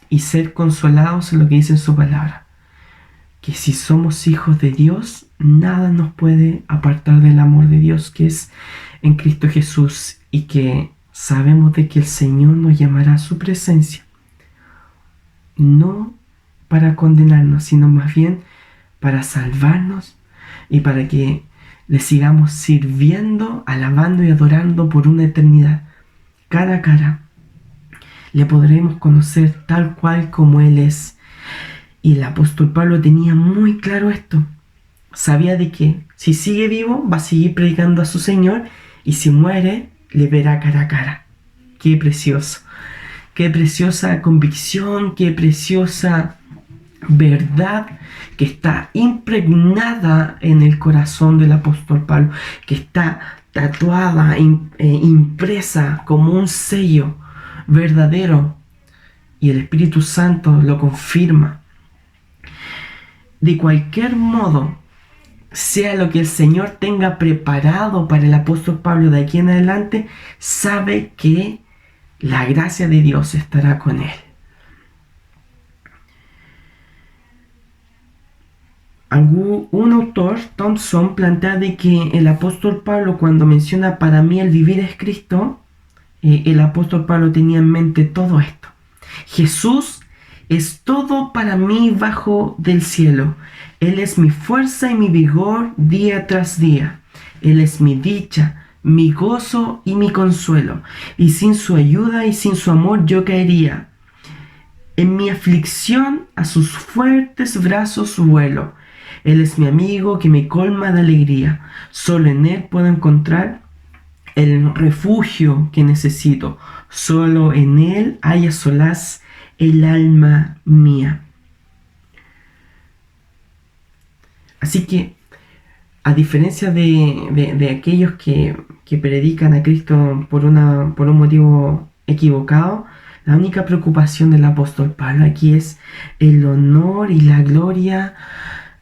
y ser consolados en lo que dice en su palabra. Que si somos hijos de Dios, nada nos puede apartar del amor de Dios que es en Cristo Jesús, y que sabemos de que el Señor nos llamará a su presencia, no para condenarnos, sino más bien para salvarnos y para que le sigamos sirviendo, alabando y adorando por una eternidad. Cara a cara le podremos conocer tal cual como Él es. Y el apóstol Pablo tenía muy claro esto. Sabía de que si sigue vivo va a seguir predicando a su Señor, y si muere le verá cara a cara. Qué precioso, qué preciosa convicción, qué preciosa verdad que está impregnada en el corazón del apóstol Pablo, que está tatuada, impresa como un sello verdadero, y el Espíritu Santo lo confirma. De cualquier modo, sea lo que el Señor tenga preparado para el apóstol Pablo de aquí en adelante, sabe que la gracia de Dios estará con él. Un autor, Thompson, plantea de que el apóstol Pablo, cuando menciona para mí el vivir es Cristo, el apóstol Pablo tenía en mente todo esto. Jesús es todo para mí bajo del cielo. Él es mi fuerza y mi vigor día tras día. Él es mi dicha, mi gozo y mi consuelo. Y sin su ayuda y sin su amor yo caería. En mi aflicción a sus fuertes brazos vuelo. Él es mi amigo que me colma de alegría. Solo en Él puedo encontrar el refugio que necesito. Solo en Él haya solaz el alma mía. Así que, a diferencia de aquellos que predican a Cristo por un motivo equivocado, la única preocupación del apóstol Pablo aquí es el honor y la gloria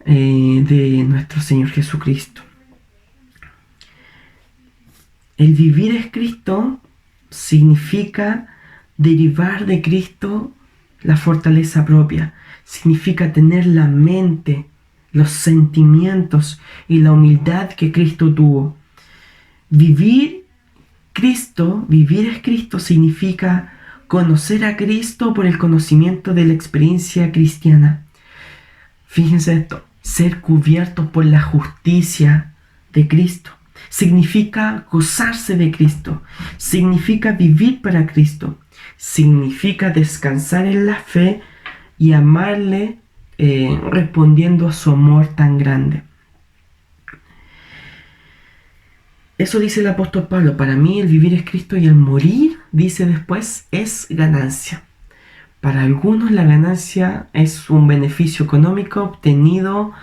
de nuestro Señor Jesucristo. El vivir es Cristo significa derivar de Cristo la fortaleza propia, significa tener la mente, los sentimientos y la humildad que Cristo tuvo. Vivir es Cristo significa conocer a Cristo por el conocimiento de la experiencia cristiana. Fíjense esto, ser cubiertos por la justicia de Cristo. Significa gozarse de Cristo, significa vivir para Cristo, significa descansar en la fe y amarle respondiendo a su amor tan grande. Eso dice el apóstol Pablo: para mí el vivir es Cristo y el morir, dice después, es ganancia. Para algunos la ganancia es un beneficio económico obtenido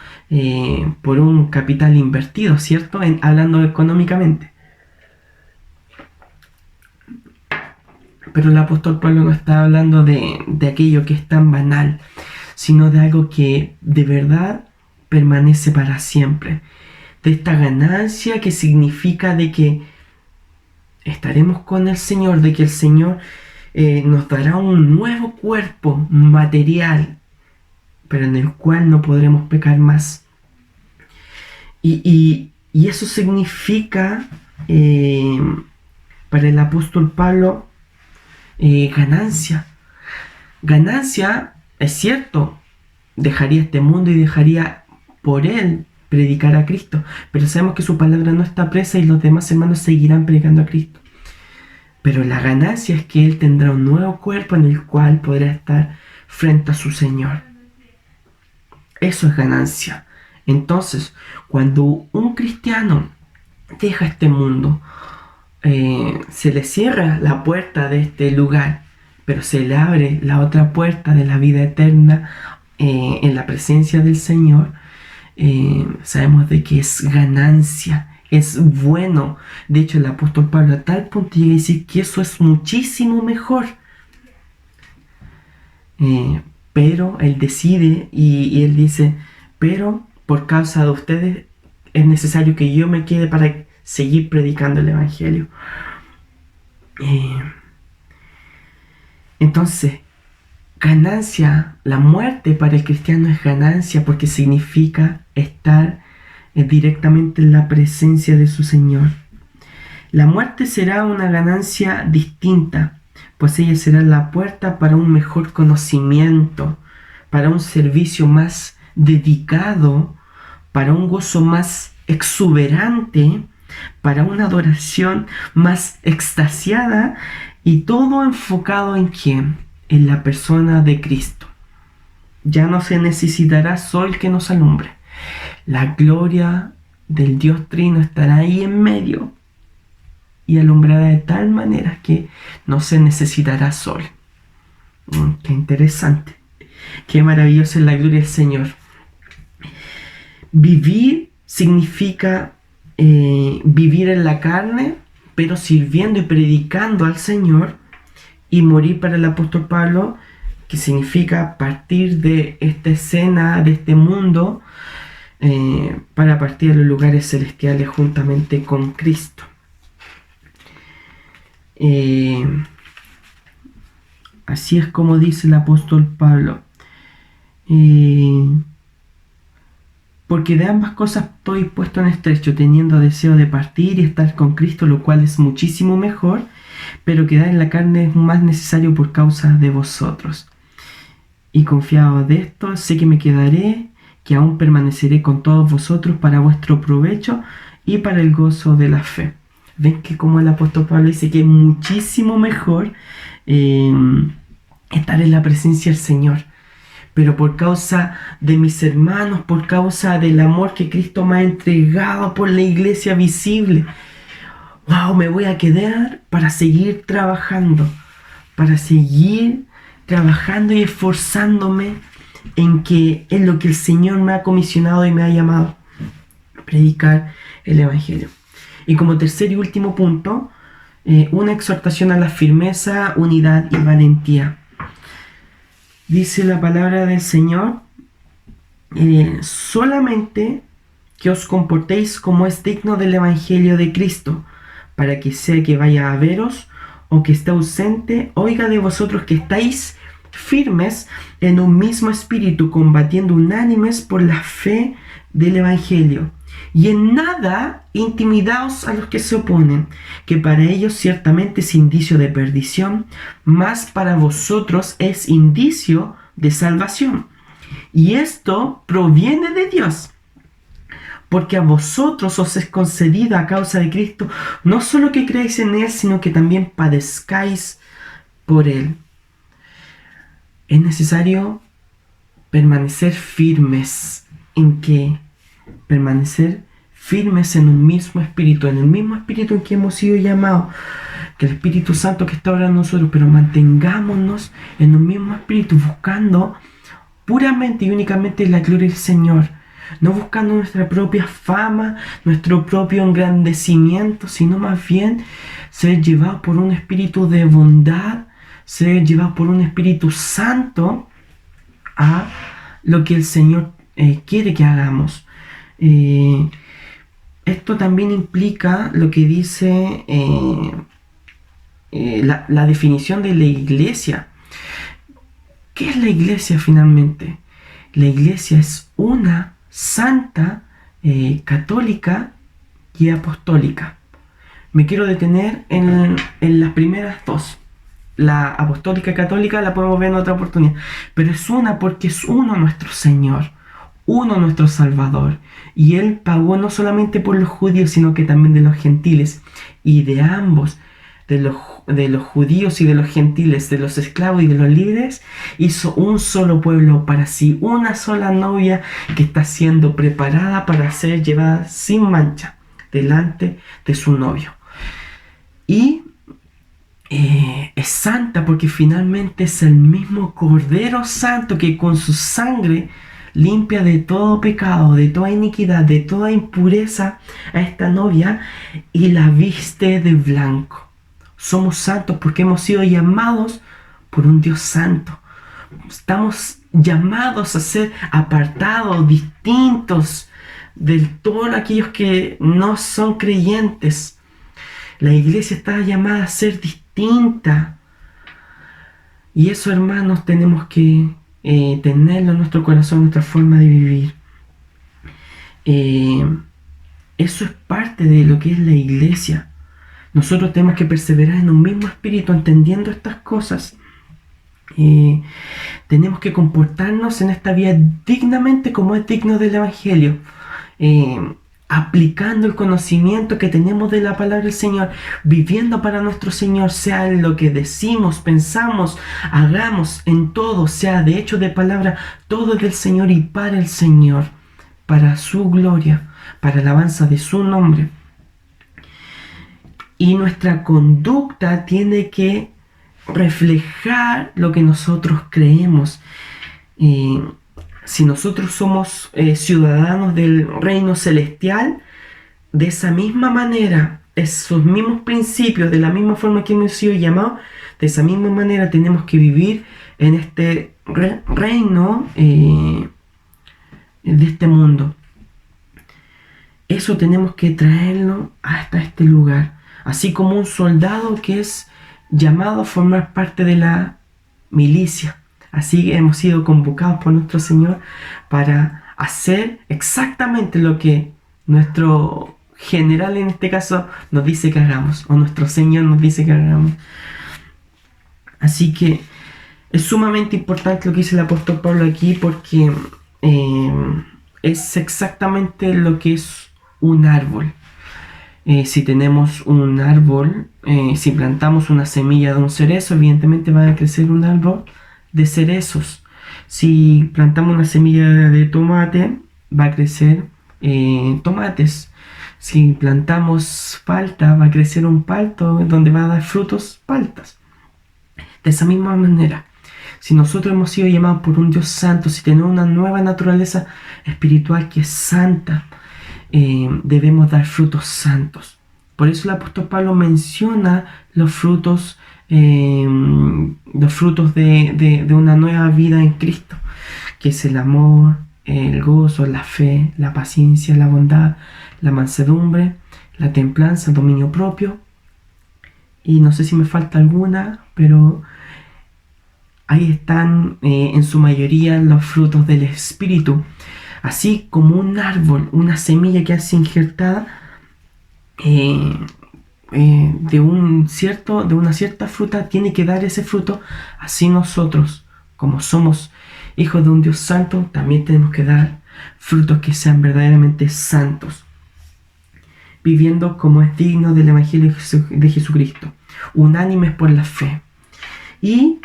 por un capital invertido, ¿cierto? Hablando económicamente. Pero el apóstol Pablo no está hablando de aquello que es tan banal, sino de algo que de verdad permanece para siempre. De esta ganancia que significa de que estaremos con el Señor, de que el Señor nos dará un nuevo cuerpo material, pero en el cual no podremos pecar más. Y eso significa para el apóstol Pablo ganancia. Ganancia, es cierto, dejaría este mundo y dejaría por él predicar a Cristo, pero sabemos que su palabra no está presa y los demás hermanos seguirán predicando a Cristo. Pero la ganancia es que él tendrá un nuevo cuerpo en el cual podrá estar frente a su Señor. Eso es ganancia. Entonces, cuando un cristiano deja este mundo, se le cierra la puerta de este lugar, pero se le abre la otra puerta de la vida eterna en la presencia del Señor. Sabemos de que es ganancia, es bueno. De hecho, el apóstol Pablo a tal punto llega a decir que eso es muchísimo mejor. Pero él decide y él dice: pero por causa de ustedes es necesario que yo me quede para seguir predicando el Evangelio. Entonces, ganancia, la muerte para el cristiano es ganancia porque significa estar directamente en la presencia de su Señor. La muerte será una ganancia distinta, pues ella será la puerta para un mejor conocimiento, para un servicio más dedicado para un gozo más exuberante, para una adoración más extasiada, y todo enfocado en ¿quién? En la persona de Cristo. Ya no se necesitará sol que nos alumbre. La gloria del Dios Trino estará ahí en medio y alumbrará de tal manera que no se necesitará sol. Qué interesante. Qué maravillosa es la gloria del Señor. Vivir significa vivir en la carne, pero sirviendo y predicando al Señor. Y morir para el apóstol Pablo, que significa partir de esta escena, de este mundo, para partir a los lugares celestiales juntamente con Cristo. Así es como dice el apóstol Pablo. Porque de ambas cosas estoy puesto en estrecho, teniendo deseo de partir y estar con Cristo, lo cual es muchísimo mejor, pero quedar en la carne es más necesario por causa de vosotros. Y confiado de esto, sé que me quedaré, que aún permaneceré con todos vosotros para vuestro provecho y para el gozo de la fe. Ven que como el apóstol Pablo dice que es muchísimo mejor estar en la presencia del Señor. Pero por causa de mis hermanos, por causa del amor que Cristo me ha entregado por la iglesia visible, me voy a quedar para seguir trabajando y esforzándome en lo que el Señor me ha comisionado y me ha llamado a predicar el Evangelio. Y como tercer y último punto, una exhortación a la firmeza, unidad y valentía. Dice la palabra del Señor, solamente que os comportéis como es digno del Evangelio de Cristo, para que sea que vaya a veros o que esté ausente, oiga de vosotros que estáis firmes en un mismo espíritu, combatiendo unánimes por la fe del Evangelio. Y en nada intimidaos a los que se oponen, que para ellos ciertamente es indicio de perdición, mas para vosotros es indicio de salvación. Y esto proviene de Dios, porque a vosotros os es concedido a causa de Cristo, no solo que creáis en Él, sino que también padezcáis por Él. Es necesario permanecer firmes. ¿En qué? Permanecer firmes en un mismo espíritu, en el mismo espíritu en que hemos sido llamados, que el Espíritu Santo que está ahora en nosotros, pero mantengámonos en un mismo espíritu, buscando puramente y únicamente la gloria del Señor, no buscando nuestra propia fama, nuestro propio engrandecimiento, sino más bien ser llevados por un espíritu de bondad, ser llevados por un Espíritu Santo a lo que el Señor quiere que hagamos. Esto también implica lo que dice la definición de la iglesia. ¿Qué es la iglesia finalmente? La iglesia es una santa, católica y apostólica. Me quiero detener en las primeras dos. La apostólica católica la podemos ver en otra oportunidad, pero es una porque es uno nuestro Señor, uno nuestro Salvador, y Él pagó no solamente por los judíos, sino que también de los gentiles, y de ambos, de los judíos y de los gentiles, de los esclavos y de los libres, hizo un solo pueblo para sí, una sola novia que está siendo preparada para ser llevada sin mancha delante de su novio. Y es santa porque finalmente es el mismo Cordero Santo que con su sangre limpia de todo pecado, de toda iniquidad, de toda impureza a esta novia y la viste de blanco. Somos santos porque hemos sido llamados por un Dios santo. Estamos llamados a ser apartados, distintos de todos aquellos que no son creyentes. La iglesia está llamada a ser distinta. Y eso, hermanos, tenemos que tenerlo en nuestro corazón, nuestra forma de vivir. Eso es parte de lo que es la iglesia. Nosotros tenemos que perseverar en un mismo espíritu, entendiendo estas cosas, Tenemos que comportarnos en esta vida dignamente como es digno del Evangelio, aplicando el conocimiento que tenemos de la palabra del Señor, viviendo para nuestro Señor, sea en lo que decimos, pensamos, hagamos, en todo, sea de hecho, de palabra, todo es del Señor y para el Señor, para su gloria, para alabanza de su nombre. Y nuestra conducta tiene que reflejar lo que nosotros creemos. Si nosotros somos ciudadanos del reino celestial, de esa misma manera, esos mismos principios, de la misma forma que hemos sido llamados, de esa misma manera tenemos que vivir en este reino de este mundo. Eso tenemos que traerlo hasta este lugar, así como un soldado que es llamado a formar parte de la milicia. Así hemos sido convocados por nuestro Señor para hacer exactamente lo que nuestro general, en este caso, nos dice que hagamos, o nuestro Señor nos dice que hagamos. Así que es sumamente importante lo que dice el apóstol Pablo aquí, porque es exactamente lo que es un árbol. Si tenemos un árbol, si plantamos una semilla de un cerezo, evidentemente va a crecer un árbol de cerezos. Si plantamos una semilla de tomate, va a crecer tomates. Si plantamos palta, va a crecer un palto donde va a dar frutos paltas. De esa misma manera, si nosotros hemos sido llamados por un Dios santo, si tenemos una nueva naturaleza espiritual que es santa, debemos dar frutos santos. Por eso el apóstol Pablo menciona los frutos de una nueva vida en Cristo, que es el amor, el gozo, la fe, la paciencia, la bondad, la mansedumbre, la templanza, el dominio propio. Y no sé si me falta alguna, pero ahí están en su mayoría los frutos del Espíritu. Así como un árbol, una semilla que hace injertada de una cierta fruta, tiene que dar ese fruto. Así nosotros, como somos hijos de un Dios santo, también tenemos que dar frutos que sean verdaderamente santos, viviendo como es digno del Evangelio de Jesucristo, unánimes por la fe. Y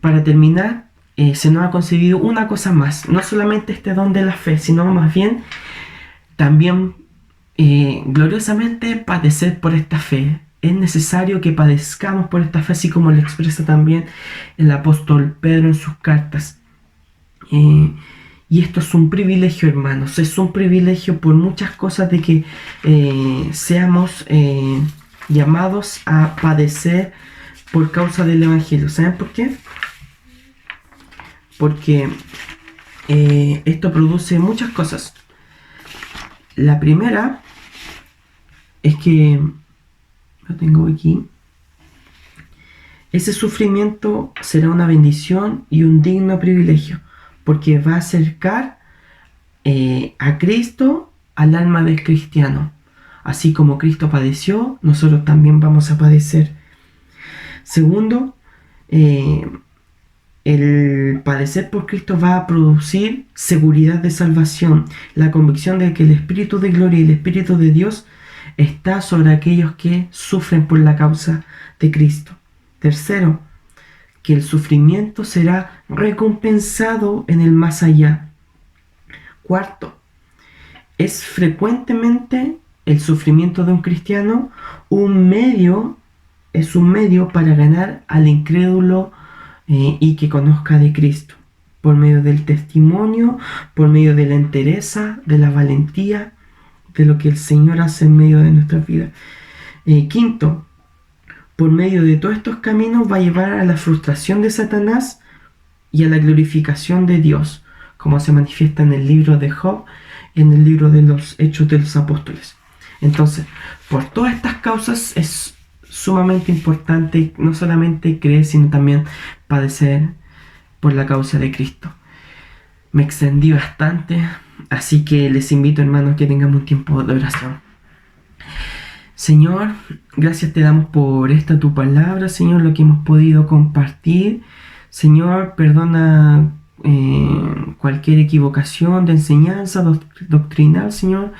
para terminar, se nos ha concedido una cosa más, no solamente este don de la fe, sino más bien también gloriosamente padecer por esta fe. Es necesario que padezcamos por esta fe, así como lo expresa también el apóstol Pedro en sus cartas. Y esto es un privilegio, hermanos, es un privilegio por muchas cosas de que seamos llamados a padecer por causa del Evangelio. ¿Saben por qué? Porque esto produce muchas cosas. La primera es que, lo tengo aquí, ese sufrimiento será una bendición y un digno privilegio, porque va a acercar a Cristo al alma del cristiano. Así como Cristo padeció, nosotros también vamos a padecer. Segundo, el padecer por Cristo va a producir seguridad de salvación, la convicción de que el Espíritu de gloria y el Espíritu de Dios está sobre aquellos que sufren por la causa de Cristo. Tercero, que el sufrimiento será recompensado en el más allá. Cuarto, es frecuentemente el sufrimiento de un cristiano es un medio para ganar al incrédulo y que conozca de Cristo, por medio del testimonio, por medio de la entereza, de la valentía, de lo que el Señor hace en medio de nuestras vidas. Quinto, por medio de todos estos caminos va a llevar a la frustración de Satanás y a la glorificación de Dios, como se manifiesta en el libro de Job y en el libro de los Hechos de los Apóstoles. Entonces, por todas estas causas es sumamente importante no solamente creer, sino también padecer por la causa de Cristo. Me extendí bastante, así que les invito, hermanos, que tengamos un tiempo de oración. Señor, gracias te damos por esta tu palabra, Señor, lo que hemos podido compartir. Señor, perdona cualquier equivocación de enseñanza doctrinal, Señor.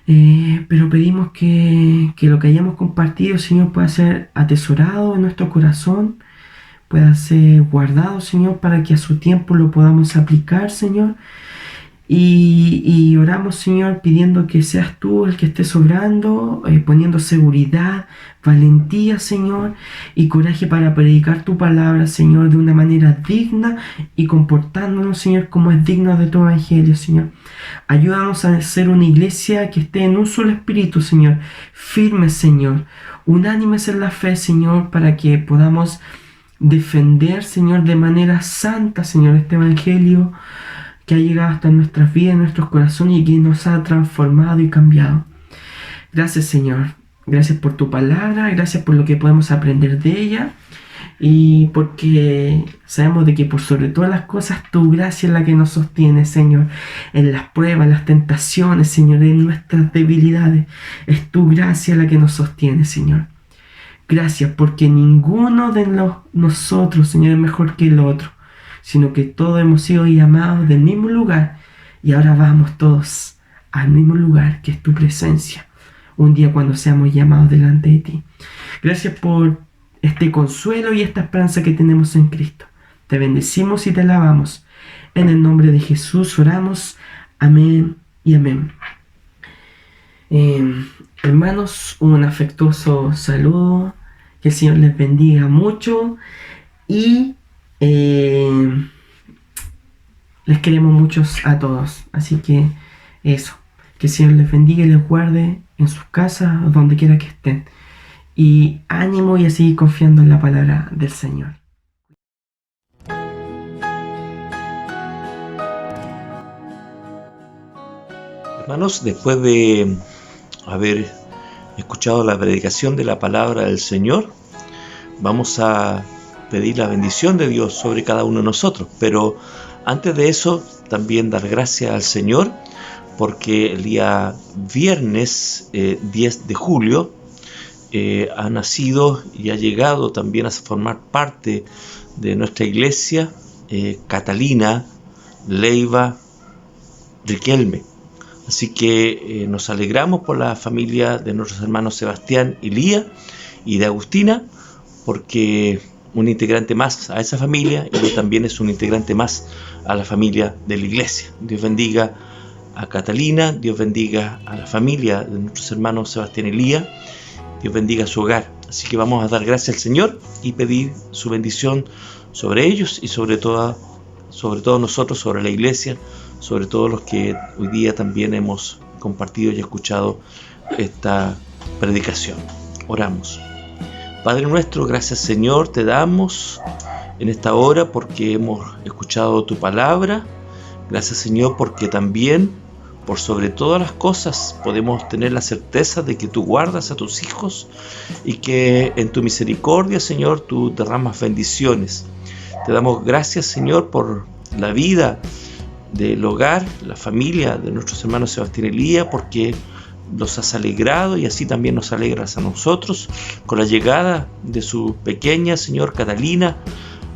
Pero pedimos que lo que hayamos compartido, Señor, pueda ser atesorado en nuestro corazón, pueda ser guardado, Señor, para que a su tiempo lo podamos aplicar, Señor. Y oramos, Señor, pidiendo que seas tú el que estés obrando, poniendo seguridad, valentía, Señor, y coraje para predicar tu palabra, Señor, de una manera digna y comportándonos, Señor, como es digno de tu evangelio, Señor. Ayúdanos a ser una iglesia que esté en un solo espíritu, Señor, firmes, Señor, unánimes en la fe, Señor, para que podamos defender, Señor, de manera santa, Señor, este evangelio que ha llegado hasta nuestras vidas, nuestros corazones y que nos ha transformado y cambiado. Gracias, Señor. Gracias por tu palabra, gracias por lo que podemos aprender de ella y porque sabemos de que por sobre todas las cosas tu gracia es la que nos sostiene, Señor, en las pruebas, en las tentaciones, Señor, en nuestras debilidades. Es tu gracia la que nos sostiene, Señor. Gracias porque ninguno de nosotros, Señor, es mejor que el otro, sino que todos hemos sido llamados del mismo lugar y ahora vamos todos al mismo lugar que es tu presencia, un día cuando seamos llamados delante de ti. Gracias por este consuelo y esta esperanza que tenemos en Cristo. Te bendecimos y te alabamos. En el nombre de Jesús oramos. Amén y amén. Hermanos, un afectuoso saludo. Que el Señor les bendiga mucho y les queremos muchos a todos, así que eso, que el Señor les bendiga y les guarde en sus casas o donde quiera que estén, y ánimo y a seguir confiando en la palabra del Señor. Hermanos, después de haber escuchado la predicación de la palabra del Señor, vamos a pedir la bendición de Dios sobre cada uno de nosotros, pero antes de eso también dar gracias al Señor porque el día viernes 10 de julio ha nacido y ha llegado también a formar parte de nuestra iglesia Catalina Leiva Riquelme. Así que nos alegramos por la familia de nuestros hermanos Sebastián y Lía y de Agustina, porque un integrante más a esa familia y también es un integrante más a la familia de la iglesia. Dios bendiga a Catalina, Dios bendiga a la familia de nuestros hermanos Sebastián y Lía, Dios bendiga su hogar. Así que vamos a dar gracias al Señor y pedir su bendición sobre ellos y sobre todo nosotros, sobre la iglesia, sobre todos los que hoy día también hemos compartido y escuchado esta predicación. Oramos. Padre nuestro, gracias Señor, te damos en esta hora porque hemos escuchado tu palabra. Gracias Señor porque también, por sobre todas las cosas, podemos tener la certeza de que tú guardas a tus hijos y que en tu misericordia, Señor, tú derramas bendiciones. Te damos gracias, Señor, por la vida del hogar, la familia de nuestros hermanos Sebastián y Lía, porque los has alegrado y así también nos alegras a nosotros con la llegada de su pequeña, Señor, Catalina,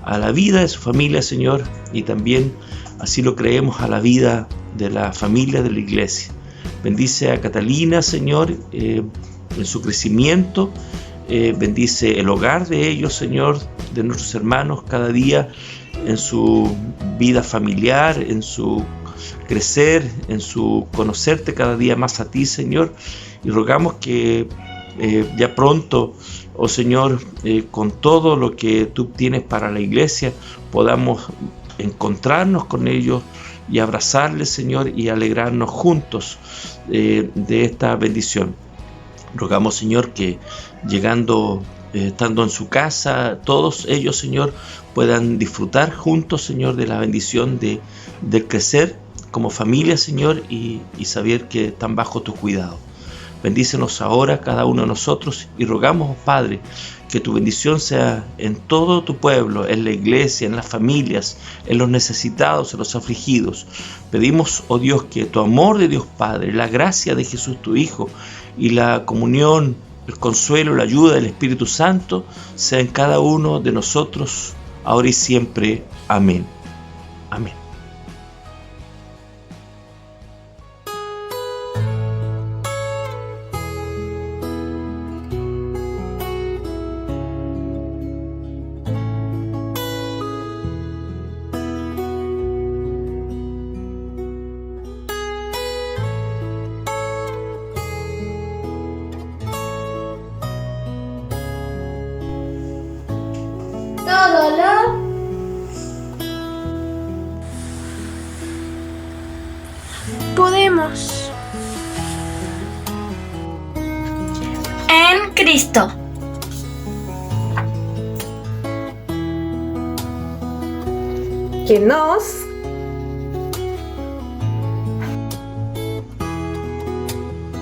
a la vida de su familia, Señor, y también así lo creemos a la vida de la familia de la iglesia. Bendice a Catalina, Señor, en su crecimiento, bendice el hogar de ellos, Señor, de nuestros hermanos cada día, en su vida familiar, en su crecer, en su conocerte cada día más a ti, Señor, y rogamos que ya pronto, oh Señor, con todo lo que tú tienes para la iglesia, podamos encontrarnos con ellos y abrazarles, Señor, y alegrarnos juntos de esta bendición. Rogamos, Señor, que llegando, estando en su casa, todos ellos, Señor, puedan disfrutar juntos, Señor, de la bendición de crecer como familia, Señor, y saber que están bajo tu cuidado. Bendícenos ahora cada uno de nosotros y rogamos, Padre, que tu bendición sea en todo tu pueblo, en la iglesia, en las familias, en los necesitados, en los afligidos. Pedimos, oh Dios, que tu amor de Dios Padre, la gracia de Jesús tu Hijo y la comunión, el consuelo, la ayuda del Espíritu Santo sea en cada uno de nosotros, ahora y siempre. Amén. Amén. Todo lo podemos en Cristo. Que nos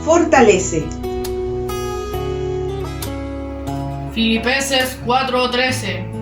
fortalece. Filipenses 4:13.